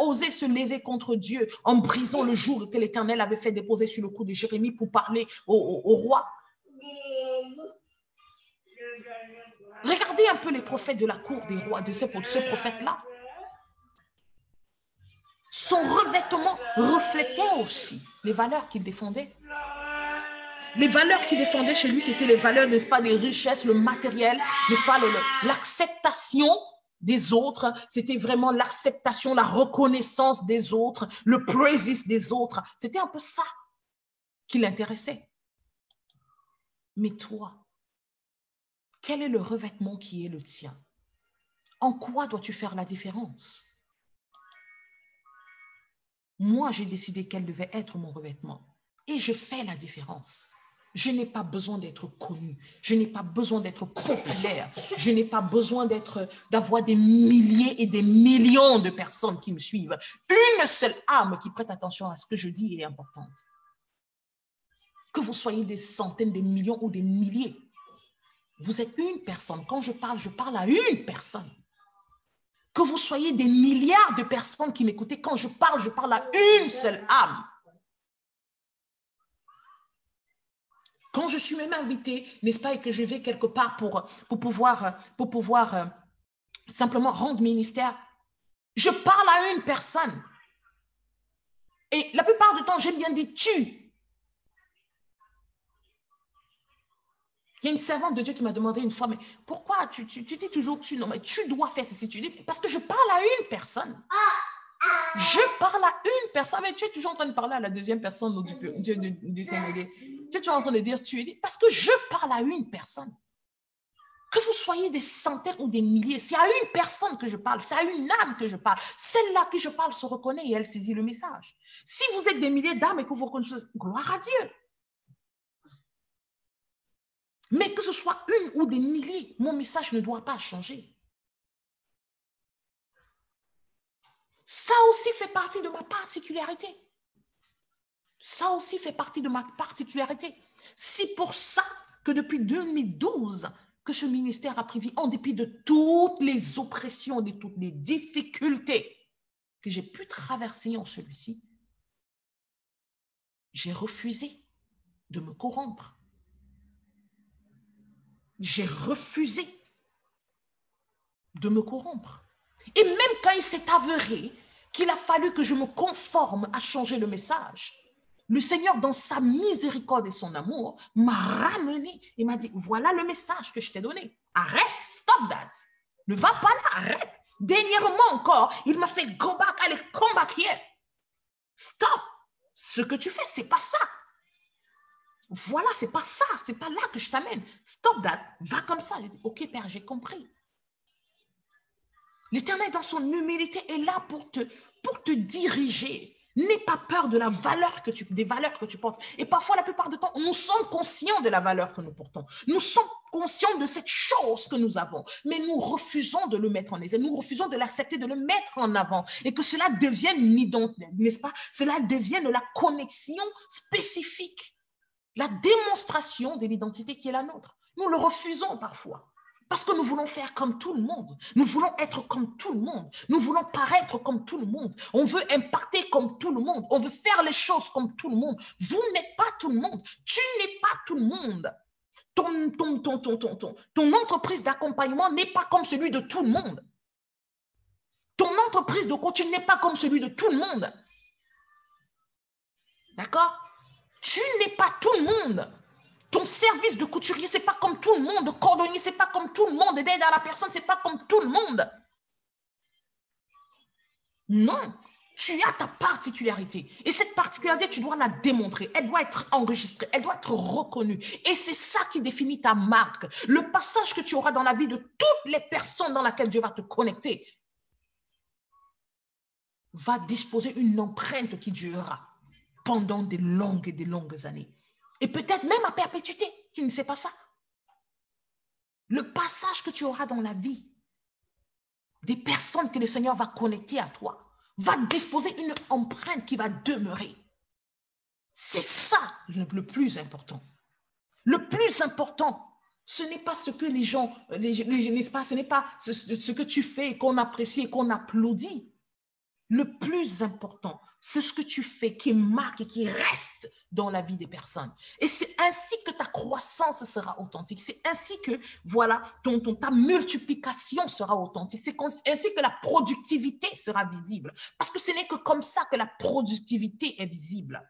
osé se lever contre Dieu en brisant le jour que l'Éternel avait fait déposer sur le cou de Jérémie pour parler au roi. Regardez un peu les prophètes de la cour des rois, de ce prophète-là. Son revêtement reflétait aussi les valeurs qu'il défendait. Les valeurs qu'il défendait chez lui, c'était les valeurs, n'est-ce pas, des richesses, le matériel, n'est-ce pas, l'acceptation des autres. C'était vraiment l'acceptation, la reconnaissance des autres, le praises des autres. C'était un peu ça qui l'intéressait. Mais toi, quel est le revêtement qui est le tien? En quoi dois-tu faire la différence? Moi, j'ai décidé quel devait être mon revêtement. Et je fais la différence. Je n'ai pas besoin d'être connu. Je n'ai pas besoin d'être populaire. Je n'ai pas besoin d'avoir des milliers et des millions de personnes qui me suivent. Une seule âme qui prête attention à ce que je dis est importante. Que vous soyez des centaines, des millions ou des milliers. Vous êtes une personne. Quand je parle à une personne. Que vous soyez des milliards de personnes qui m'écoutez, quand je parle à une seule âme. Quand je suis même invitée, n'est-ce pas, et que je vais quelque part pour pouvoir simplement rendre ministère, je parle à une personne. Et la plupart du temps, j'aime bien dire tu. Il y a une servante de Dieu qui m'a demandé une fois, mais pourquoi tu dis toujours tu? Non, mais tu dois faire ceci, tu dis, parce que je parle à une personne. Je parle à une personne, mais tu es toujours en train de parler à la deuxième personne du singulier. Tu es toujours en train de dire tu es, parce que je parle à une personne. Que vous soyez des centaines ou des milliers, c'est à une personne que je parle, c'est à une âme que je parle. Celle-là que je parle se reconnaît et elle saisit le message. Si vous êtes des milliers d'âmes et que vous reconnaissez, gloire à Dieu. Mais que ce soit une ou des milliers, mon message ne doit pas changer. Ça aussi fait partie de ma particularité. Ça aussi fait partie de ma particularité. C'est pour ça que depuis 2012, que ce ministère a pris vie, en dépit de toutes les oppressions, de toutes les difficultés que j'ai pu traverser en celui-ci, j'ai refusé de me corrompre. J'ai refusé de me corrompre. Et même quand il s'est avéré qu'il a fallu que je me conforme à changer le message, le Seigneur, dans sa miséricorde et son amour, m'a ramené et m'a dit, voilà le message que je t'ai donné. Arrête, stop that. Ne va pas là, arrête. Dernièrement encore, il m'a fait go back, allez, come back here. Stop. Ce que tu fais, c'est pas ça. Voilà, c'est pas ça, c'est pas là que je t'amène. Stop that. Va comme ça. J'ai dit, ok, Père, j'ai compris. L'Éternel, dans son humilité, est là pour te diriger. N'aie pas peur de la valeur des valeurs que tu portes. Et parfois, la plupart du temps, nous sommes conscients de la valeur que nous portons. Nous sommes conscients de cette chose que nous avons. Mais nous refusons de le mettre en essai. Nous refusons de l'accepter, de le mettre en avant. Et que cela devienne, n'est-ce pas? Cela devienne la connexion spécifique. La démonstration de l'identité qui est la nôtre. Nous le refusons parfois. Parce que nous voulons faire comme tout le monde. Nous voulons être comme tout le monde. Nous voulons paraître comme tout le monde. On veut impacter comme tout le monde. On veut faire les choses comme tout le monde. Vous n'êtes pas tout le monde. Tu n'es pas tout le monde. Ton entreprise d'accompagnement n'est pas comme celui de tout le monde. Ton entreprise de coaching n'est pas comme celui de tout le monde. D'accord? Tu n'es pas tout le monde. Ton service de couturier, ce n'est pas comme tout le monde. De cordonnier, ce n'est pas comme tout le monde. D'aide à la personne, ce n'est pas comme tout le monde. Non, tu as ta particularité. Et cette particularité, tu dois la démontrer. Elle doit être enregistrée. Elle doit être reconnue. Et c'est ça qui définit ta marque. Le passage que tu auras dans la vie de toutes les personnes dans lesquelles Dieu va te connecter va disposer une empreinte qui durera pendant des longues et des longues années. Et peut-être même à perpétuité. Tu ne sais pas ça. Le passage que tu auras dans la vie des personnes que le Seigneur va connecter à toi va disposer une empreinte qui va demeurer. C'est ça le plus important. Le plus important, ce n'est pas ce que les gens, n'est-ce pas, ce n'est pas ce que tu fais et qu'on apprécie et qu'on applaudit. Le plus important, c'est ce que tu fais qui marque et qui reste dans la vie des personnes. Et c'est ainsi que ta croissance sera authentique. C'est ainsi que, voilà, ta multiplication sera authentique. C'est ainsi que la productivité sera visible. Parce que ce n'est que comme ça que la productivité est visible.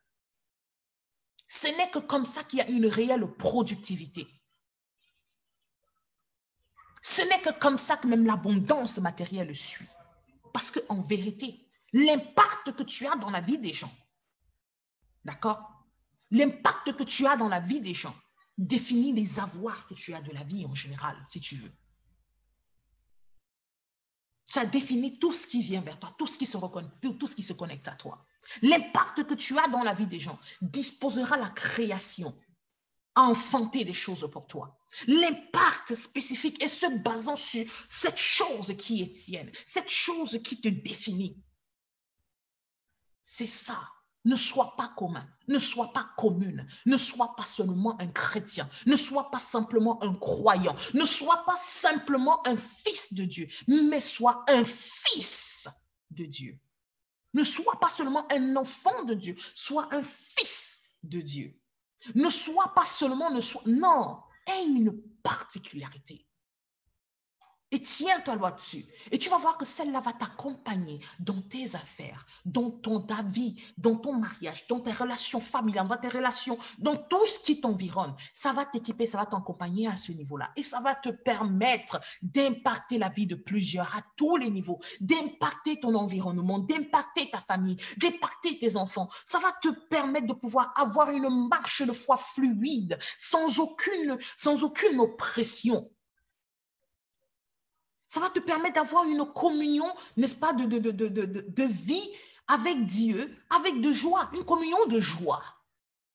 Ce n'est que comme ça qu'il y a une réelle productivité. Ce n'est que comme ça que même l'abondance matérielle suit. Parce qu'en vérité, l'impact que tu as dans la vie des gens, d'accord? L'impact que tu as dans la vie des gens définit les avoirs que tu as de la vie en général, si tu veux. Ça définit tout ce qui vient vers toi, tout ce qui se connecte à toi. L'impact que tu as dans la vie des gens disposera la création à enfanter des choses pour toi. L'impact spécifique est se basant sur cette chose qui est tienne, cette chose qui te définit. C'est ça. Ne sois pas commun, ne sois pas commune, ne sois pas seulement un chrétien, ne sois pas simplement un croyant, ne sois pas simplement un fils de Dieu, mais sois un fils de Dieu. Ne sois pas seulement un enfant de Dieu, sois un fils de Dieu. Ne sois pas seulement, non, aie une particularité. Et tiens-toi là-dessus. Et tu vas voir que celle-là va t'accompagner dans tes affaires, dans ta vie, dans ton mariage, dans tes relations familiales, dans tes relations, dans tout ce qui t'environne. Ça va t'équiper, ça va t'accompagner à ce niveau-là. Et ça va te permettre d'impacter la vie de plusieurs à tous les niveaux, d'impacter ton environnement, d'impacter ta famille, d'impacter tes enfants. Ça va te permettre de pouvoir avoir une marche de foi fluide, sans aucune oppression. Ça va te permettre d'avoir une communion, n'est-ce pas, de vie avec Dieu, avec de joie, une communion de joie.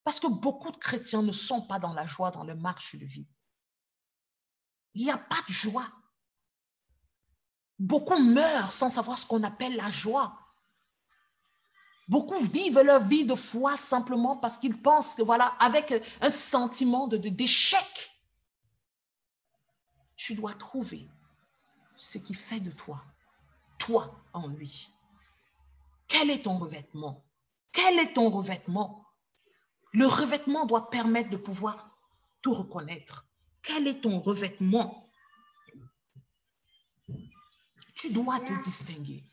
Parce que beaucoup de chrétiens ne sont pas dans la joie, dans leur marche de vie. Il n'y a pas de joie. Beaucoup meurent sans savoir ce qu'on appelle la joie. Beaucoup vivent leur vie de foi simplement parce qu'ils pensent que, voilà, avec un sentiment d'échec, tu dois trouver ce qui fait de toi en lui. Quel est ton revêtement? Quel est ton revêtement? Le revêtement doit permettre de pouvoir tout reconnaître. Quel est ton revêtement? Tu dois te distinguer.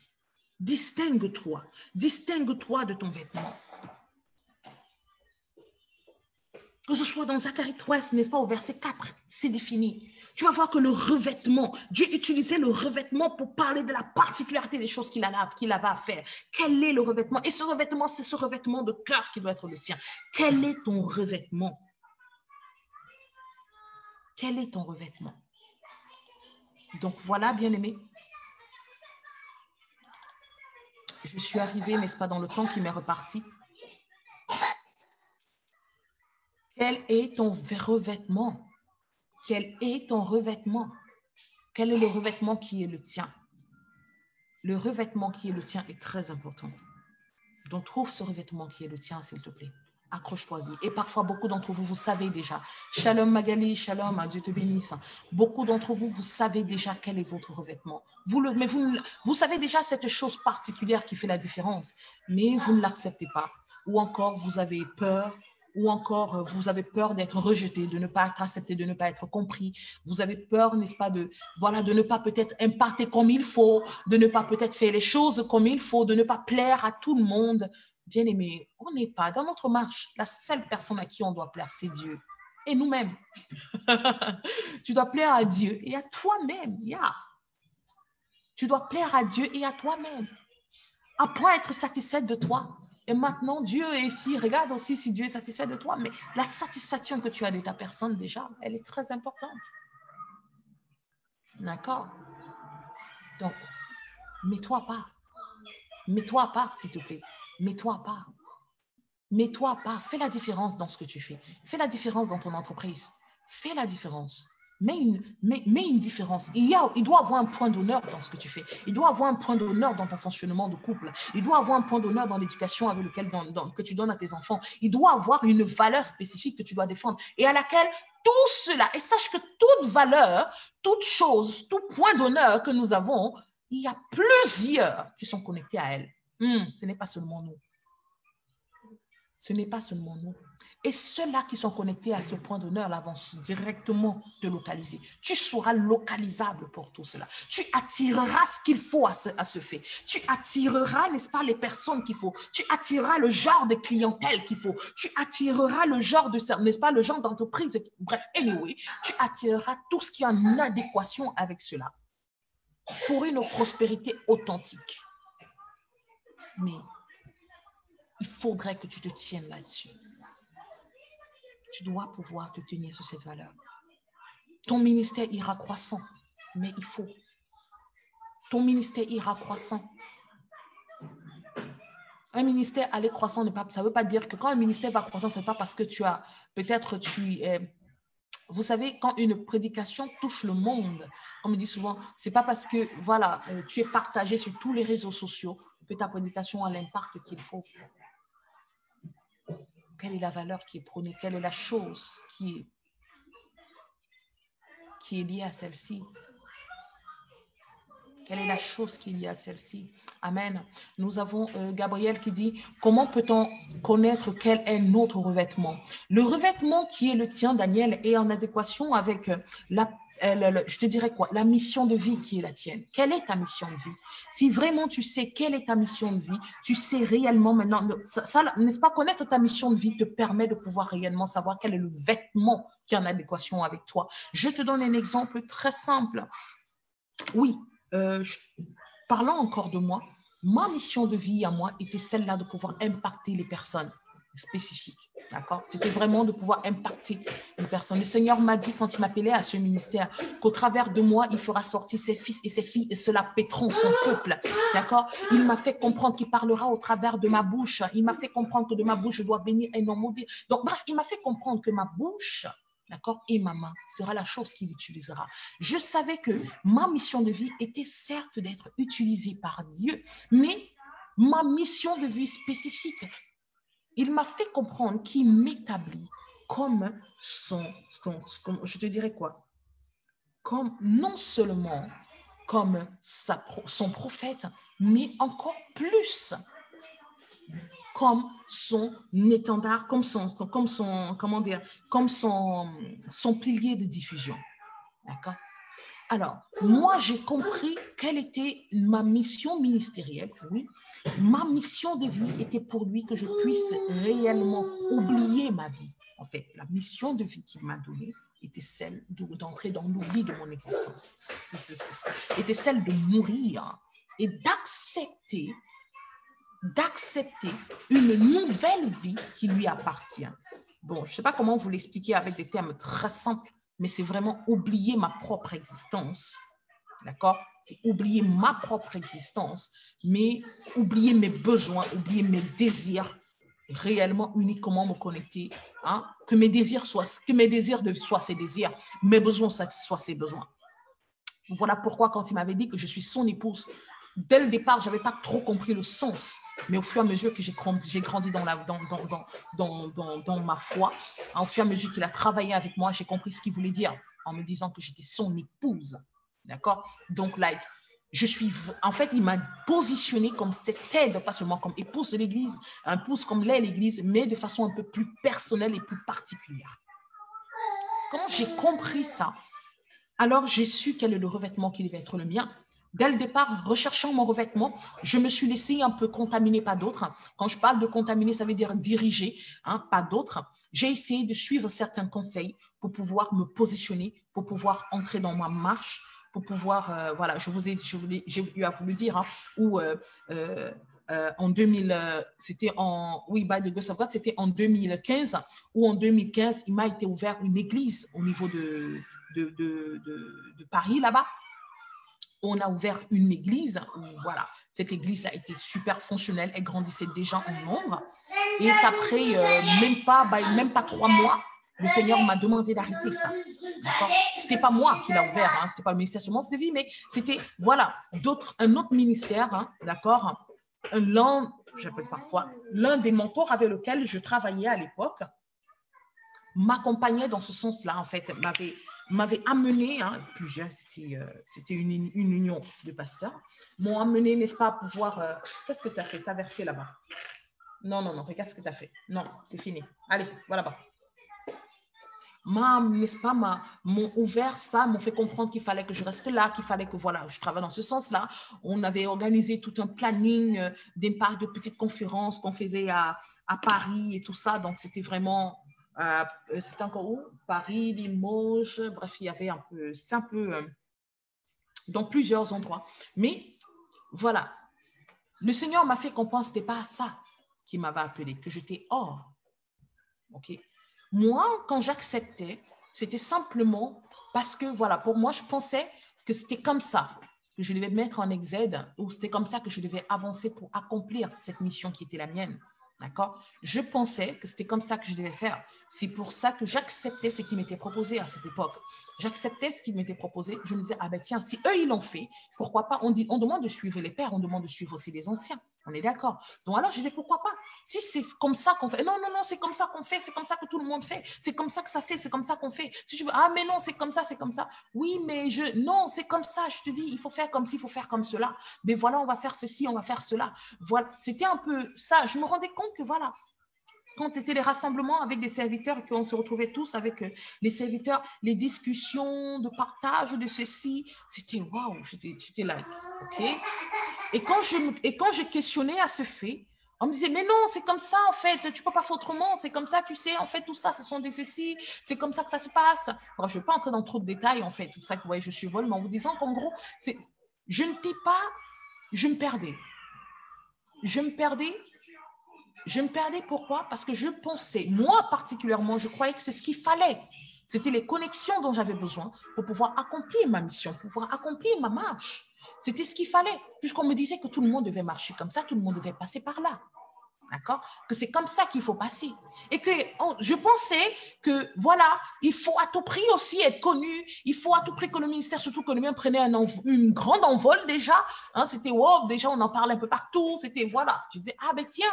Distingue-toi. Distingue-toi de ton vêtement. Que ce soit dans Zacharie 3, n'est-ce pas, au verset 4, c'est défini. Tu vas voir que le revêtement, Dieu utilisait le revêtement pour parler de la particularité des choses qu'il avait à faire. Quel est le revêtement? Et ce revêtement, c'est ce revêtement de cœur qui doit être le tien. Quel est ton revêtement? Quel est ton revêtement? Donc voilà, bien-aimés. Je suis arrivée, n'est-ce pas, dans le temps qui m'est reparti. Quel est ton revêtement? Quel est ton revêtement? Quel est le revêtement qui est le tien? Le revêtement qui est le tien est très important. Donc, trouve ce revêtement qui est le tien, s'il te plaît. Accroche-toi-y. Et parfois, beaucoup d'entre vous, vous savez déjà. Shalom Magali, shalom, Dieu te bénisse. Beaucoup d'entre vous, vous savez déjà quel est votre revêtement. Vous savez déjà cette chose particulière qui fait la différence, mais vous ne l'acceptez pas. Ou encore, vous avez peur. Ou encore, vous avez peur d'être rejeté, de ne pas être accepté, de ne pas être compris. Vous avez peur, n'est-ce pas, de ne pas peut-être imparter comme il faut, de ne pas peut-être faire les choses comme il faut, de ne pas plaire à tout le monde. Bien-aimé, on n'est pas dans notre marche. La seule personne à qui on doit plaire, c'est Dieu. Et nous-mêmes. Tu dois plaire à Dieu et à toi-même. Yeah. Tu dois plaire à Dieu et à toi-même. Apprends à être satisfaite de toi. Et maintenant, Dieu est ici. Regarde aussi si Dieu est satisfait de toi. Mais la satisfaction que tu as de ta personne, déjà, elle est très importante. D'accord? Donc, mets-toi à part. Mets-toi à part, s'il te plaît. Mets-toi à part. Mets-toi à part. Fais la différence dans ce que tu fais. Fais la différence dans ton entreprise. Fais la différence. Mets une différence. Il doit avoir un point d'honneur dans ce que tu fais. Il doit avoir un point d'honneur dans ton fonctionnement de couple. Il doit avoir un point d'honneur dans l'éducation avec lequel que tu donnes à tes enfants. Il doit avoir une valeur spécifique que tu dois défendre et à laquelle tout cela, et sache que toute valeur, toute chose, tout point d'honneur que nous avons, il y a plusieurs qui sont connectés à elle. Ce n'est pas seulement nous. Ce n'est pas seulement nous. Et ceux-là qui sont connectés à ce point d'honneur-là vont directement te localiser. Tu seras localisable pour tout cela. Tu attireras ce qu'il faut à ce fait. Tu attireras, n'est-ce pas, les personnes qu'il faut. Tu attireras le genre de clientèle qu'il faut. Tu attireras le genre de, n'est-ce pas, le genre d'entreprise. Bref, anyway, tu attireras tout ce qui est en adéquation avec cela pour une prospérité authentique. Mais il faudrait que tu te tiennes là-dessus. Tu dois pouvoir te tenir sur cette valeur. Ton ministère ira croissant, mais il faut. Ton ministère ira croissant. Un ministère aller croissant, ça ne veut pas dire que quand un ministère va croissant, ce n'est pas parce que vous savez, quand une prédication touche le monde, comme on dit souvent, ce n'est pas parce que voilà, tu es partagé sur tous les réseaux sociaux que ta prédication a l'impact qu'il faut. Quelle est la valeur qui est prônée? Quelle est la chose qui est liée à celle-ci? Quelle est la chose qui est liée à celle-ci? Amen. Nous avons Gabriel qui dit, comment peut-on connaître quel est notre revêtement? Le revêtement qui est le tien, Daniel, est en adéquation avec je te dirais quoi? La mission de vie qui est la tienne. Quelle est ta mission de vie? Si vraiment tu sais quelle est ta mission de vie, tu sais réellement maintenant, n'est-ce pas, connaître ta mission de vie te permet de pouvoir réellement savoir quel est le vêtement qui est en adéquation avec toi. Je te donne un exemple très simple. Oui, parlant encore de moi, ma mission de vie à moi était celle-là de pouvoir impacter les personnes spécifiques. D'accord? C'était vraiment de pouvoir impacter les personnes. Le Seigneur m'a dit quand il m'appelait à ce ministère qu'au travers de moi, il fera sortir ses fils et ses filles et cela péteront son peuple. D'accord? Il m'a fait comprendre qu'il parlera au travers de ma bouche. Il m'a fait comprendre que de ma bouche, je dois bénir et non maudire. Donc, bref, il m'a fait comprendre que ma bouche, d'accord, et ma main sera la chose qu'il utilisera. Je savais que ma mission de vie était certes d'être utilisée par Dieu, mais ma mission de vie spécifique, il m'a fait comprendre qu'il m'établit comme je te dirais quoi, comme non seulement comme son prophète, mais encore plus comme son étendard, comme son pilier de diffusion. D'accord? Alors, moi, j'ai compris quelle était ma mission ministérielle. Oui, ma mission de vie était pour lui que je puisse réellement oublier ma vie. En fait, la mission de vie qu'il m'a donnée était celle d'entrer dans l'oubli de mon existence. Était celle de mourir et d'accepter une nouvelle vie qui lui appartient. Bon, je ne sais pas comment vous l'expliquer avec des termes très simples, mais c'est vraiment oublier ma propre existence. D'accord? C'est oublier ma propre existence, mais oublier mes besoins, oublier mes désirs, réellement uniquement me connecter, hein? Que mes désirs soient ses désirs, mes besoins soient ses besoins. Voilà pourquoi quand il m'avait dit que je suis son épouse, dès le départ, je n'avais pas trop compris le sens, mais au fur et à mesure que j'ai grandi dans ma foi, au fur et à mesure qu'il a travaillé avec moi, j'ai compris ce qu'il voulait dire en me disant que j'étais son épouse. D'accord? Donc, en fait, il m'a positionné comme cette aide, pas seulement comme épouse de l'Église, épouse comme l'est l'Église, mais de façon un peu plus personnelle et plus particulière. Quand j'ai compris ça, alors j'ai su quel est le revêtement qui devait être le mien. Dès le départ, recherchant mon revêtement, je me suis laissée un peu contaminer par d'autres. Quand je parle de contaminer, ça veut dire diriger, hein, pas d'autres. J'ai essayé de suivre certains conseils pour pouvoir me positionner, pour pouvoir entrer dans ma marche, pour pouvoir, voilà, j'ai eu à vous le dire, hein, où en 2000, c'était en, oui, by the grace of God, c'était en 2015, où en 2015, il m'a été ouvert une église au niveau de Paris, là-bas. On a ouvert une église où, voilà, cette église a été super fonctionnelle, elle grandissait déjà en nombre. Et après, même pas 3 mois, le Seigneur m'a demandé d'arrêter ça. Ce n'était pas moi qui l'a ouvert, hein, ce n'était pas le ministère Semence de Vie, mais c'était, voilà, un autre ministère, hein, d'accord, j'appelle parfois, l'un des mentors avec lequel je travaillais à l'époque, m'accompagnait dans ce sens-là, en fait, m'avait amené, hein, plusieurs, c'était une union de pasteurs, m'ont amené, n'est-ce pas, à pouvoir, qu'est-ce que tu as fait? Tu as versé là-bas. Non, regarde ce que tu as fait. Non, c'est fini. Allez, voilà là-bas. N'est-ce pas, m'ont ouvert ça, m'ont fait comprendre qu'il fallait que je reste là, qu'il fallait que, voilà, je travaille dans ce sens-là. On avait organisé tout un planning d'impact de petites conférences qu'on faisait à Paris et tout ça, donc c'était vraiment... c'était encore où? Paris, Limoges, bref, il y avait un peu, c'était un peu dans plusieurs endroits. Mais voilà, le Seigneur m'a fait comprendre que ce n'était pas ça qu'il m'avait appelé, que j'étais hors. Ok. Moi, quand j'acceptais, c'était simplement parce que, voilà, pour moi, je pensais que c'était comme ça que je devais me mettre en exode, ou c'était comme ça que je devais avancer pour accomplir cette mission qui était la mienne. D'accord? Je pensais que c'était comme ça que je devais faire. C'est pour ça que j'acceptais ce qui m'était proposé à cette époque. J'acceptais ce qui m'était proposé. Je me disais, ah ben tiens, si eux, ils l'ont fait, pourquoi pas? On demande de suivre les pères, on demande de suivre aussi les anciens. On est d'accord. Donc alors, je disais, pourquoi pas? Si c'est comme ça qu'on fait. Non, c'est comme ça qu'on fait, c'est comme ça que tout le monde fait. C'est comme ça que ça fait, c'est comme ça qu'on fait. Si tu veux, ah mais non, c'est comme ça, c'est comme ça. Oui, mais non, c'est comme ça. Je te dis, il faut faire comme ci, il faut faire comme cela. Mais voilà, on va faire ceci, on va faire cela. Voilà, c'était un peu ça. Je me rendais compte que voilà, quand c'était les rassemblements avec des serviteurs et qu'on se retrouvait tous avec les serviteurs, les discussions de partage de ceci, c'était waouh, j'étais là, ok. Et quand je questionnais à ce fait, on me disait, mais non, c'est comme ça, en fait, tu ne peux pas faire autrement, c'est comme ça, tu sais, en fait, tout ça, ce sont des ceci, c'est comme ça que ça se passe. Bref, je ne vais pas entrer dans trop de détails, en fait, c'est pour ça que vous voyez, je survole, mais en vous disant qu'en gros, je n'étais pas, je me perdais. Je me perdais pourquoi? Parce que je pensais, moi particulièrement, je croyais que c'est ce qu'il fallait. C'était les connexions dont j'avais besoin pour pouvoir accomplir ma mission, pour pouvoir accomplir ma marche. C'était ce qu'il fallait, puisqu'on me disait que tout le monde devait marcher comme ça, tout le monde devait passer par là. D'accord? Que c'est comme ça qu'il faut passer. Et que je pensais que, voilà, il faut à tout prix aussi être connu, il faut à tout prix que le ministère, surtout que le mien prenait une grande envol déjà. Hein, c'était, wow, déjà on en parlait un peu partout, c'était, voilà. Je disais, ah ben tiens,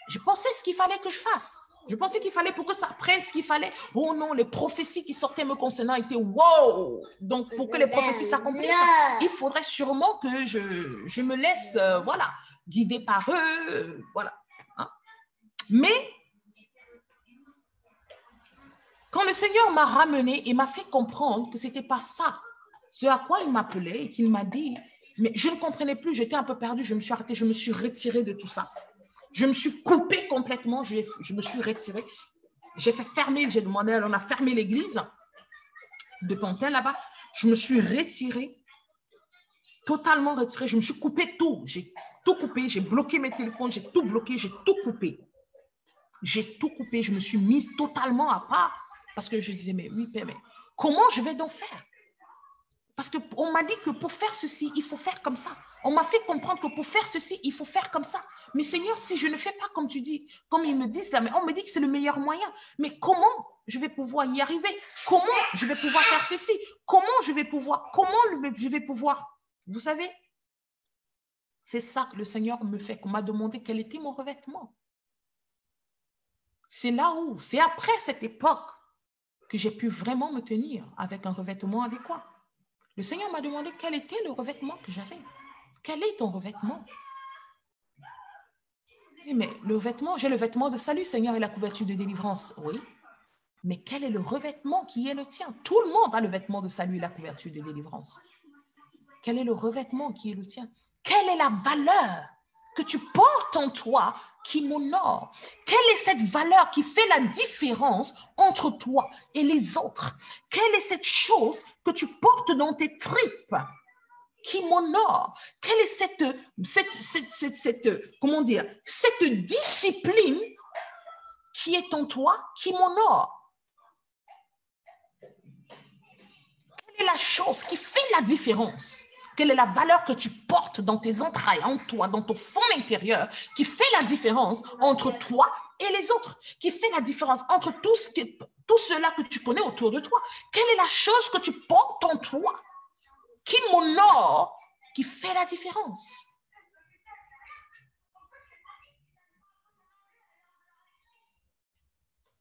je pensais ce qu'il fallait que je fasse. Je pensais qu'il fallait pour que ça prenne ce qu'il fallait. Oh non, les prophéties qui sortaient me concernant étaient wow. Donc, pour que les prophéties s'accomplissent, il faudrait sûrement que je me laisse, voilà, guider par eux, voilà. Hein? Mais, Quand le Seigneur m'a ramené et m'a fait comprendre que ce n'était pas ça, ce à quoi il m'appelait et qu'il m'a dit, mais je ne comprenais plus, j'étais un peu perdue, je me suis arrêtée, je me suis retirée de tout ça. Je me suis coupée complètement, je me suis retirée. J'ai fait fermer, j'ai demandé, on a fermé l'église de Pantin là-bas. Je me suis retirée, totalement retirée. Je me suis coupée tout. J'ai tout coupé, j'ai bloqué mes téléphones, j'ai tout bloqué, j'ai tout coupé. J'ai tout coupé, je me suis mise totalement à part parce que je disais, mais oui, Père, mais comment je vais donc faire? Parce qu'on m'a dit que pour faire ceci, il faut faire comme ça. On m'a fait comprendre que pour faire ceci, il faut faire comme ça. Mais Seigneur, si je ne fais pas comme tu dis, comme ils me disent là, mais on me dit que c'est le meilleur moyen. Mais comment je vais pouvoir y arriver? Comment je vais pouvoir faire ceci? Comment je vais pouvoir? Vous savez, c'est ça que le Seigneur me fait, qu'on m'a demandé quel était mon revêtement. C'est là où, c'est après cette époque que j'ai pu vraiment me tenir avec un revêtement adéquat. Le Seigneur m'a demandé quel était le revêtement que j'avais. Quel est ton revêtement? Mais le vêtement, j'ai le vêtement de salut, Seigneur, et la couverture de délivrance. Oui. Mais quel est le revêtement qui est le tien? Tout le monde a le vêtement de salut et la couverture de délivrance. Quel est le revêtement qui est le tien? Quelle est la valeur que tu portes en toi qui m'honore? Quelle est cette valeur qui fait la différence entre toi et les autres? Quelle est cette chose que tu portes dans tes tripes qui m'honore? Quelle est cette discipline qui est en toi qui m'honore? Quelle est la chose qui fait la différence? Quelle est la valeur que tu portes dans tes entrailles, en toi, dans ton fond intérieur, qui fait la différence entre toi et les autres, qui fait la différence entre tout cela que tu connais autour de toi? Quelle est la chose que tu portes en toi qui m'honore, qui fait la différence?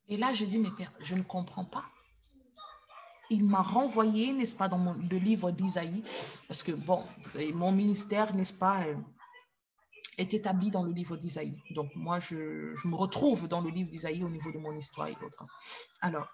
Et là, je dis, mais Père, je ne comprends pas. Il m'a renvoyé, n'est-ce pas, dans le livre d'Isaïe, parce que, bon, mon ministère, n'est-ce pas, est établi dans le livre d'Isaïe. Donc, moi, je me retrouve dans le livre d'Isaïe au niveau de mon histoire et autres. Alors,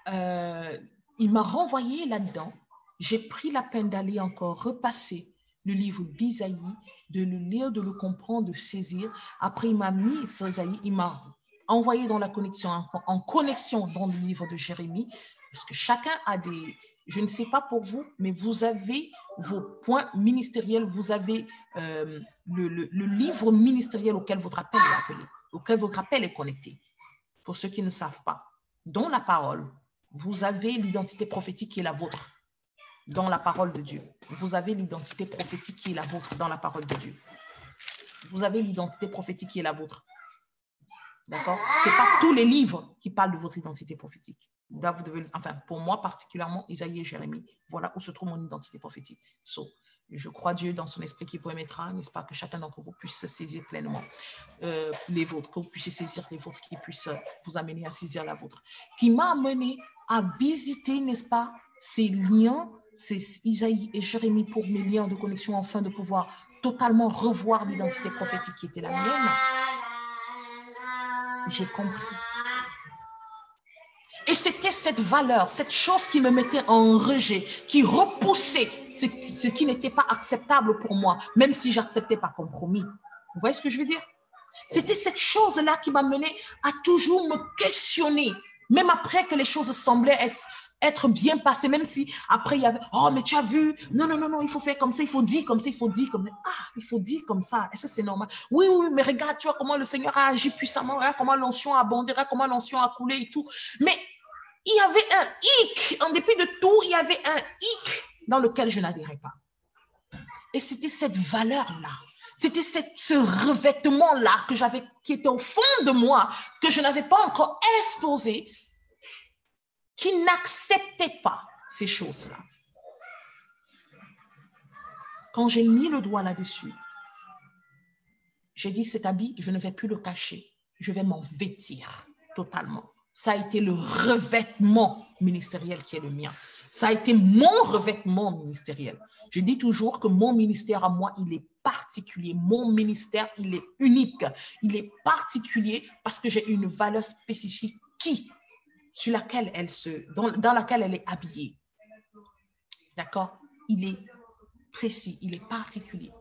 il m'a renvoyé là-dedans. J'ai pris la peine d'aller encore repasser le livre d'Isaïe, de le lire, de le comprendre, de saisir. Après, il m'a mis sur Isaïe, il m'a envoyé dans la connexion, en connexion dans le livre de Jérémie, parce que chacun a des, je ne sais pas pour vous, mais vous avez vos points ministériels, vous avez le livre ministériel auquel votre appel est appelé, auquel votre appel est connecté. Pour ceux qui ne savent pas, dans la parole, vous avez l'identité prophétique qui est la vôtre, dans la parole de Dieu. Vous avez l'identité prophétique qui est la vôtre dans la parole de Dieu. Vous avez l'identité prophétique qui est la vôtre. D'accord? Ce n'est pas tous les livres qui parlent de votre identité prophétique. Là, vous devez, enfin, pour moi particulièrement, Isaïe et Jérémie, voilà où se trouve mon identité prophétique. Je crois Dieu dans son esprit qui permettra, n'est-ce pas, que chacun d'entre vous puisse se saisir pleinement les vôtres, que vous puissiez saisir les vôtres, qui puissent vous amener à saisir la vôtre. Qui m'a amené à visiter, n'est-ce pas, ces liens, ces Isaïe et Jérémie pour mes liens de connexion, afin de pouvoir totalement revoir l'identité prophétique qui était la mienne. J'ai compris. Et c'était cette valeur, cette chose qui me mettait en rejet, qui repoussait ce qui n'était pas acceptable pour moi, même si j'acceptais par compromis. Vous voyez ce que je veux dire? C'était cette chose-là qui m'a mené à toujours me questionner, même après que les choses semblaient être bien passées, même si après il y avait « Oh, mais tu as vu, non, il faut faire comme ça, il faut dire comme ça, il faut dire comme ça. » Ah, il faut dire comme ça, est-ce que c'est normal? Oui, mais regarde, tu vois comment le Seigneur a agi puissamment, regarde comment l'onction a abondé, regarde comment l'onction a coulé et tout. Mais il y avait un hic, en dépit de tout, il y avait un hic dans lequel je n'adhérais pas. Et c'était cette valeur-là. C'était ce revêtement-là que j'avais, qui était au fond de moi, que je n'avais pas encore exposé, qui n'acceptait pas ces choses-là. Quand j'ai mis le doigt là-dessus, j'ai dit, cet habit, je ne vais plus le cacher. Je vais m'en vêtir totalement. Ça a été le revêtement ministériel qui est le mien. Ça a été mon revêtement ministériel. Je dis toujours que mon ministère à moi, il est particulier. Mon ministère, il est unique. Il est particulier parce que j'ai une valeur spécifique qui sur laquelle dans laquelle elle est habillée. D'accord? Il est précis, il est particulier.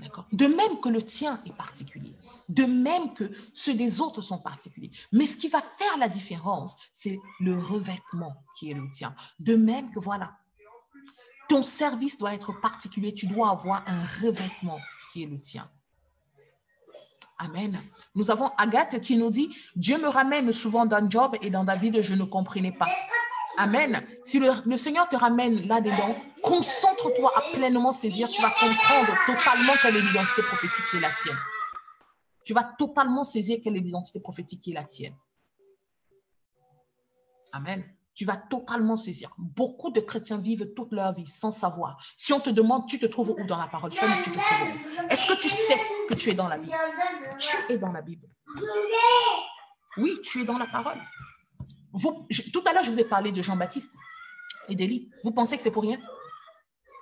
D'accord? De même que le tien est particulier. De même que ceux des autres sont particuliers. Mais ce qui va faire la différence, c'est le revêtement qui est le tien. De même que voilà, ton service doit être particulier. Tu dois avoir un revêtement qui est le tien. Amen. Nous avons Agathe qui nous dit, Dieu me ramène souvent dans Job et dans David, je ne comprenais pas. Amen. Si le Seigneur te ramène là-dedans, concentre-toi à pleinement saisir. Tu vas comprendre totalement quelle est l'identité prophétique qui est la tienne. Tu vas totalement saisir quelle est l'identité prophétique qui est la tienne. Amen. Tu vas totalement saisir. Beaucoup de chrétiens vivent toute leur vie sans savoir. Si on te demande, tu te trouves où dans la parole? Tu te trouves où? Est-ce que tu sais que tu es dans la Bible? Tu es dans la Bible. Oui, tu es dans la parole. Tout à l'heure, je vous ai parlé de Jean-Baptiste et d'Élie. Vous pensez que c'est pour rien?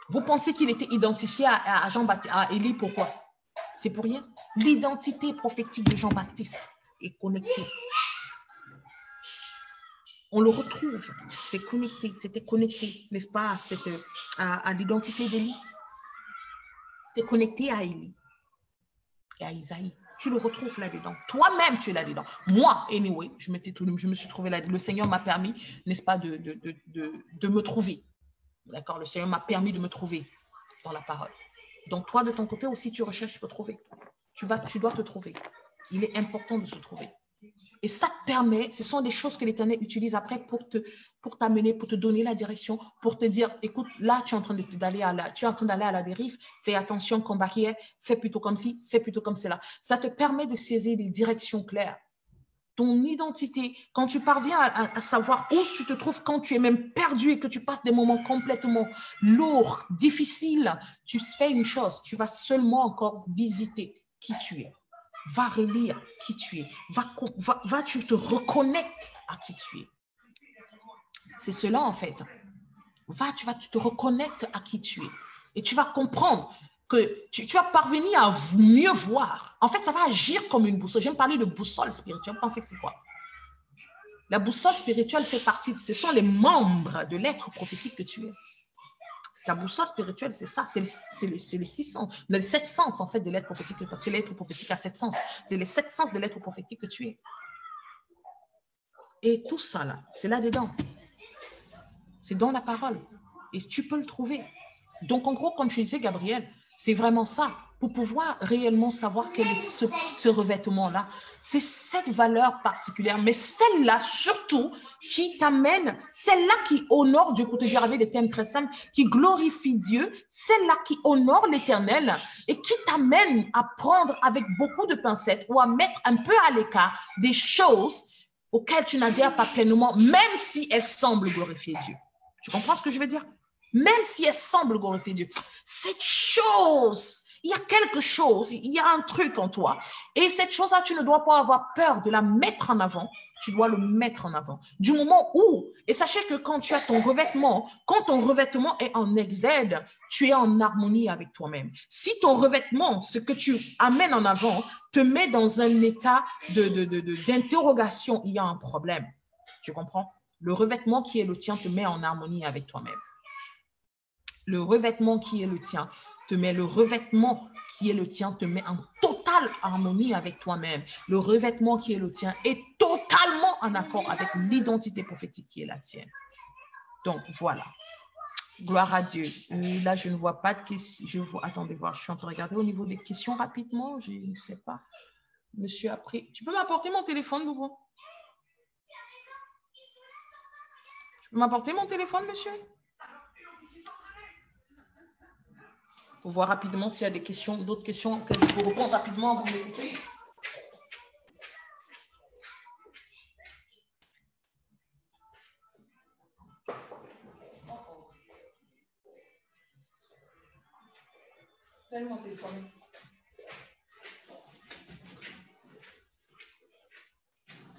Vous pensez qu'il était identifié à Jean-Baptiste, à Élie, pourquoi? C'est pour rien. L'identité prophétique de Jean-Baptiste est connectée. On le retrouve, c'est connecté, c'était connecté, n'est-ce pas, à l'identité d'Élie. C'est connecté à Élie et à Isaïe. Tu le retrouves là-dedans. Toi-même, tu es là-dedans. Moi, anyway, je me suis trouvé là. Le Seigneur m'a permis, n'est-ce pas, de me trouver. D'accord? Le Seigneur m'a permis de me trouver dans la parole. Donc, toi, de ton côté aussi, tu recherches, il faut trouver. Tu dois te trouver. Il est important de se trouver. Et ça te permet, ce sont des choses que l'Éternel utilise après pour t'amener, pour te donner la direction, pour te dire, écoute, là, tu es en train d'aller à la dérive, fais attention comme barrière, fais plutôt comme ci, fais plutôt comme cela. Ça te permet de saisir des directions claires. Ton identité, quand tu parviens à savoir où tu te trouves quand tu es même perdu et que tu passes des moments complètement lourds, difficiles, tu fais une chose, tu vas seulement encore visiter qui tu es. Va relire qui tu es. Tu te reconnectes à qui tu es. C'est cela en fait. Tu te reconnectes à qui tu es. Et tu vas comprendre que tu vas parvenir à mieux voir. En fait, ça va agir comme une boussole. J'aime parler de boussole spirituelle. Vous pensez que c'est quoi? La boussole spirituelle fait partie, ce sont les membres de l'être prophétique que tu es. Ta boussole spirituelle, c'est ça, c'est les 6 sens, les 7 sens en fait de l'être prophétique, parce que l'être prophétique a 7 sens. C'est les 7 sens de l'être prophétique que tu es. Et tout ça là, c'est là-dedans. C'est dans la parole. Et tu peux le trouver. Donc en gros, comme je disais, Gabriel, c'est vraiment ça. Pour pouvoir réellement savoir quel est ce revêtement-là, c'est cette valeur particulière, mais celle-là surtout qui t'amène, celle-là qui honore Dieu, pour te dire avec des thèmes très simples, qui glorifie Dieu, celle-là qui honore l'Éternel et qui t'amène à prendre avec beaucoup de pincettes ou à mettre un peu à l'écart des choses auxquelles tu n'adhères pas pleinement, même si elles semblent glorifier Dieu. Tu comprends ce que je veux dire? Même si elles semblent glorifier Dieu. Cette chose, il y a quelque chose, il y a un truc en toi. Et cette chose-là, tu ne dois pas avoir peur de la mettre en avant. Tu dois le mettre en avant. Du moment où, et sachez que quand tu as ton revêtement, quand ton revêtement est en exède, tu es en harmonie avec toi-même. Si ton revêtement, ce que tu amènes en avant, te met dans un état d'interrogation, il y a un problème. Tu comprends? Le revêtement qui est le tien te met en harmonie avec toi-même. Le revêtement qui est le tien te met en totale harmonie avec toi-même. Le revêtement qui est le tien est totalement en accord avec l'identité prophétique qui est la tienne. Donc, voilà. Gloire à Dieu. Là, je ne vois pas de questions. Attendez voir, je suis en train de regarder au niveau des questions rapidement. Je ne sais pas. Monsieur a pris. Tu peux m'apporter mon téléphone, Boubou? Tu peux m'apporter mon téléphone, monsieur? Pour voir rapidement s'il y a des questions, d'autres questions que je peux répondre rapidement. Vous m'écoutez? Donnez mon téléphone.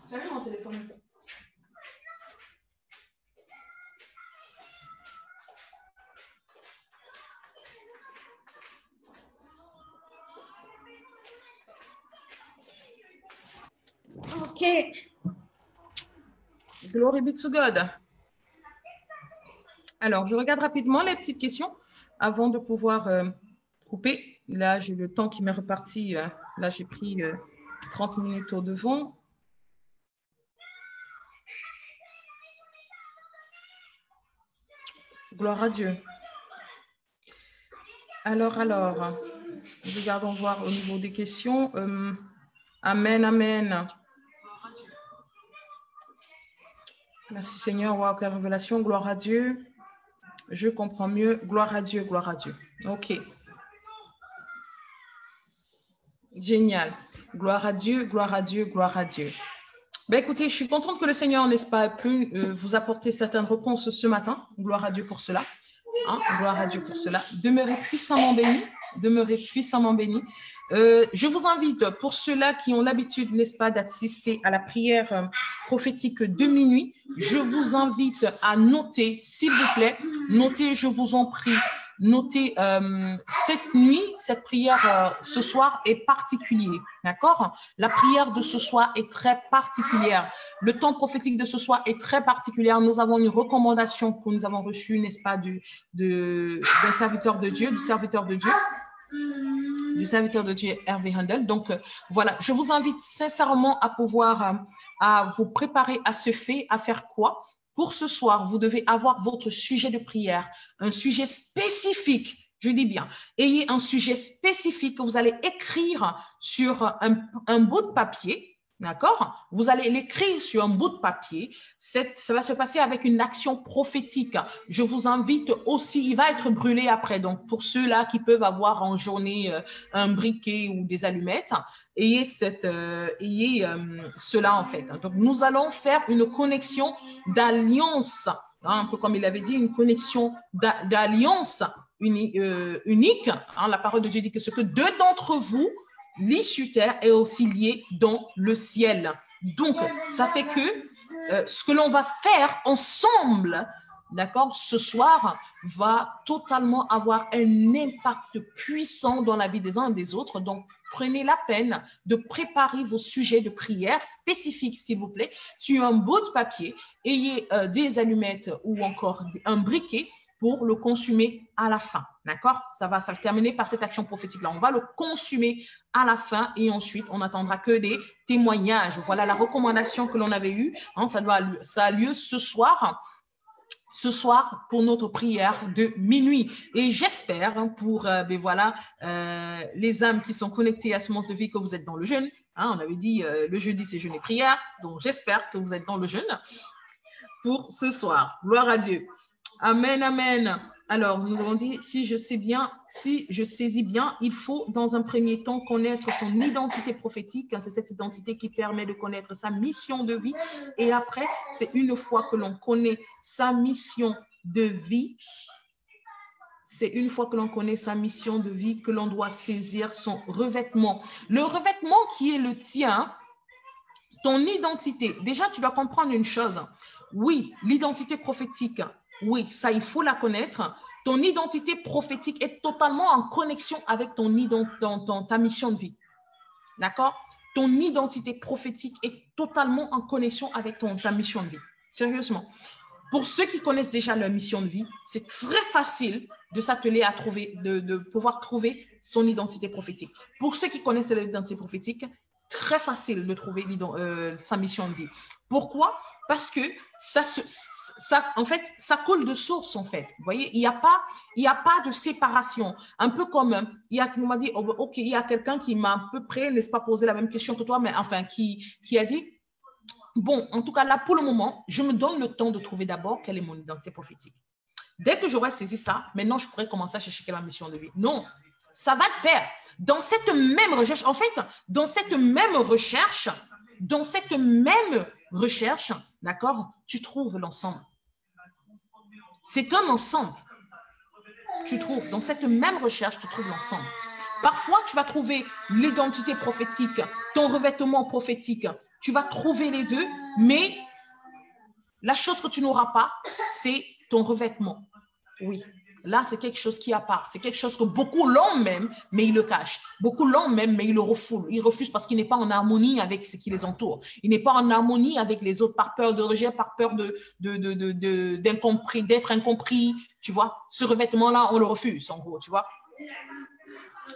Donnez mon téléphone. Ok. Glory be to God. Alors, je regarde rapidement les petites questions avant de pouvoir couper. Là, j'ai le temps qui m'est reparti. Là, j'ai pris 30 minutes au devant. Gloire à Dieu. Alors, regardons voir au niveau des questions. Amen, amen. Merci Seigneur. Wow, quelle révélation. Gloire à Dieu. Je comprends mieux. Gloire à Dieu, gloire à Dieu. OK. Génial. Gloire à Dieu, gloire à Dieu, gloire à Dieu. Ben, écoutez, je suis contente que le Seigneur, n'est-ce pas, pu vous apporter certaines réponses ce matin. Gloire à Dieu pour cela. Hein? Gloire à Dieu pour cela. Demeurez puissamment bénis. Demeurez puissamment bénis. Je vous invite, pour ceux-là qui ont l'habitude, n'est-ce pas, d'assister à la prière prophétique de minuit, je vous invite à noter, s'il vous plaît, notez, je vous en prie, notez cette nuit, cette prière ce soir est particulière, d'accord? La prière de ce soir est très particulière. Le temps prophétique de ce soir est très particulier. Nous avons une recommandation que nous avons reçue, n'est-ce pas, d'un serviteur de Dieu, du serviteur de Dieu, Hervé Handel. Donc, voilà, je vous invite sincèrement à pouvoir à vous préparer à ce fait, à faire quoi? Pour ce soir, vous devez avoir votre sujet de prière, un sujet spécifique, je dis bien. Ayez un sujet spécifique que vous allez écrire sur un bout de papier. D'accord? Vous allez l'écrire sur un bout de papier. Ça va se passer avec une action prophétique. Je vous invite aussi, il va être brûlé après. Donc, pour ceux-là qui peuvent avoir en journée un briquet ou des allumettes, ayez cela en fait. Donc, nous allons faire une connexion d'alliance, hein, un peu comme il avait dit, une connexion d'alliance unique. Hein, la parole de Dieu dit que ce que deux d'entre vous lié sur terre est aussi lié dans le ciel. Donc, ça fait que ce que l'on va faire ensemble, d'accord, ce soir, va totalement avoir un impact puissant dans la vie des uns et des autres. Donc, prenez la peine de préparer vos sujets de prière spécifiques, s'il vous plaît, sur un bout de papier. Ayez des allumettes ou encore un briquet pour le consumer à la fin, d'accord? Ça va terminer par cette action prophétique-là. On va le consumer à la fin et ensuite, on n'attendra que des témoignages. Voilà la recommandation que l'on avait eue. Hein, ça a lieu ce soir pour notre prière de minuit. Et j'espère hein, pour les âmes qui sont connectées à Semence de Vie que vous êtes dans le jeûne. Hein, on avait dit le jeudi, c'est jeûne et prière. Donc, j'espère que vous êtes dans le jeûne pour ce soir. Gloire à Dieu. Amen, amen. Alors, nous avons dit, si je saisis bien, il faut dans un premier temps connaître son identité prophétique. Hein, c'est cette identité qui permet de connaître sa mission de vie. Et après, c'est une fois que l'on connaît sa mission de vie, que l'on doit saisir son revêtement. Le revêtement qui est le tien, ton identité. Déjà, tu dois comprendre une chose. Oui, l'identité prophétique, oui, ça, il faut la connaître. Ton identité prophétique est totalement en connexion avec ta mission de vie. D'accord? Ton identité prophétique est totalement en connexion avec ta mission de vie. Sérieusement. Pour ceux qui connaissent déjà leur mission de vie, c'est très facile de s'atteler à trouver, de pouvoir trouver son identité prophétique. Pour ceux qui connaissent l'identité prophétique, très facile de trouver sa mission de vie. Pourquoi? Parce que en fait, ça coule de source, en fait. Vous voyez, il n'y a pas de séparation. Un peu comme, on m'a dit, oh, OK, il y a quelqu'un qui m'a à peu près, n'est-ce pas, posé la même question que toi, mais enfin, qui a dit, bon, en tout cas, là, pour le moment, je me donne le temps de trouver d'abord quelle est mon identité prophétique. Dès que j'aurai saisi ça, maintenant, je pourrais commencer à chercher quelle est ma mission de vie. Non, ça va de pair. Dans cette même recherche, en fait, d'accord, tu trouves l'ensemble. C'est un ensemble. Dans cette même recherche, tu trouves l'ensemble. Parfois, tu vas trouver l'identité prophétique, ton revêtement prophétique. Tu vas trouver les deux, mais la chose que tu n'auras pas, c'est ton revêtement. Oui, là, c'est quelque chose qui est à part. C'est quelque chose que beaucoup l'ont même, mais ils le cachent. Beaucoup l'ont même, mais ils le refoulent. Ils refusent parce qu'il n'est pas en harmonie avec ce qui les entoure. Il n'est pas en harmonie avec les autres par peur de rejet, par peur d'être incompris. Tu vois, ce revêtement-là, on le refuse, en gros, tu vois.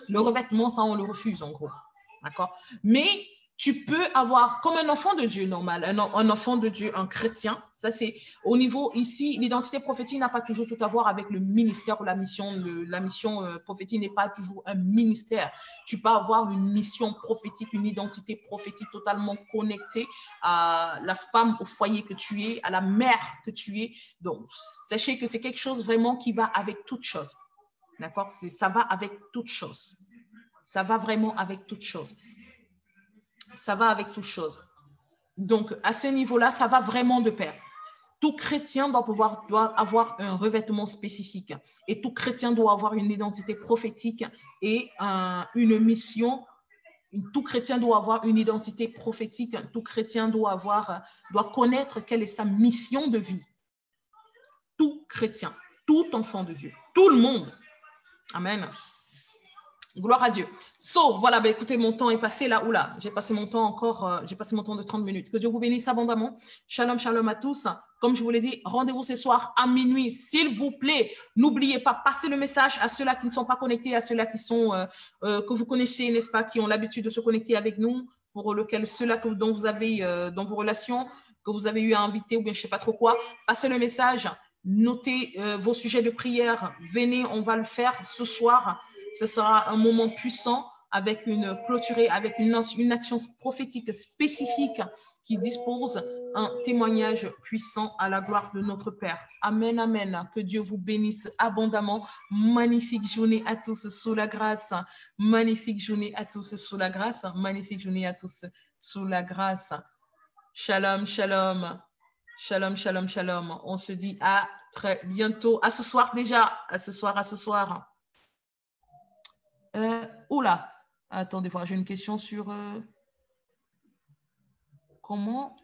Le revêtement, ça, on le refuse, en gros. D'accord? Mais tu peux avoir, comme un enfant de Dieu normal, un enfant de Dieu, un chrétien, ça c'est au niveau ici, l'identité prophétique n'a pas toujours tout à voir avec le ministère ou la mission. La mission prophétique n'est pas toujours un ministère. Tu peux avoir une mission prophétique, une identité prophétique totalement connectée à la femme au foyer que tu es, à la mère que tu es. Donc, sachez que c'est quelque chose vraiment qui va avec toute chose. D'accord? Ça va avec toute chose. Ça va vraiment avec toute chose. Ça va avec toute chose. Donc, à ce niveau-là, ça va vraiment de pair. Tout chrétien doit avoir un revêtement spécifique. Et tout chrétien doit avoir une identité prophétique et une mission. Tout chrétien doit avoir une identité prophétique. Tout chrétien doit connaître quelle est sa mission de vie. Tout chrétien, tout enfant de Dieu, tout le monde. Amen. Gloire à Dieu. So, voilà, ben, écoutez, mon temps est passé là. Oula, j'ai passé mon temps encore, j'ai passé mon temps de 30 minutes. Que Dieu vous bénisse abondamment. Shalom, shalom à tous. Comme je vous l'ai dit, rendez-vous ce soir à minuit. S'il vous plaît, n'oubliez pas, passez le message à ceux-là qui ne sont pas connectés, à ceux-là qui sont, que vous connaissez, n'est-ce pas, qui ont l'habitude de se connecter avec nous, pour lequel ceux-là dont vous avez, dans vos relations, que vous avez eu à inviter ou bien je ne sais pas trop quoi, passez le message, notez vos sujets de prière. Venez, on va le faire ce soir. Ce sera un moment puissant avec une action prophétique spécifique qui dispose un témoignage puissant à la gloire de notre Père. Amen, amen. Que Dieu vous bénisse abondamment. Magnifique journée à tous sous la grâce. Magnifique journée à tous sous la grâce. Magnifique journée à tous sous la grâce. Shalom, shalom. Shalom, shalom, shalom. On se dit à très bientôt. À ce soir déjà. À ce soir, à ce soir. Oula, attendez, j'ai une question sur comment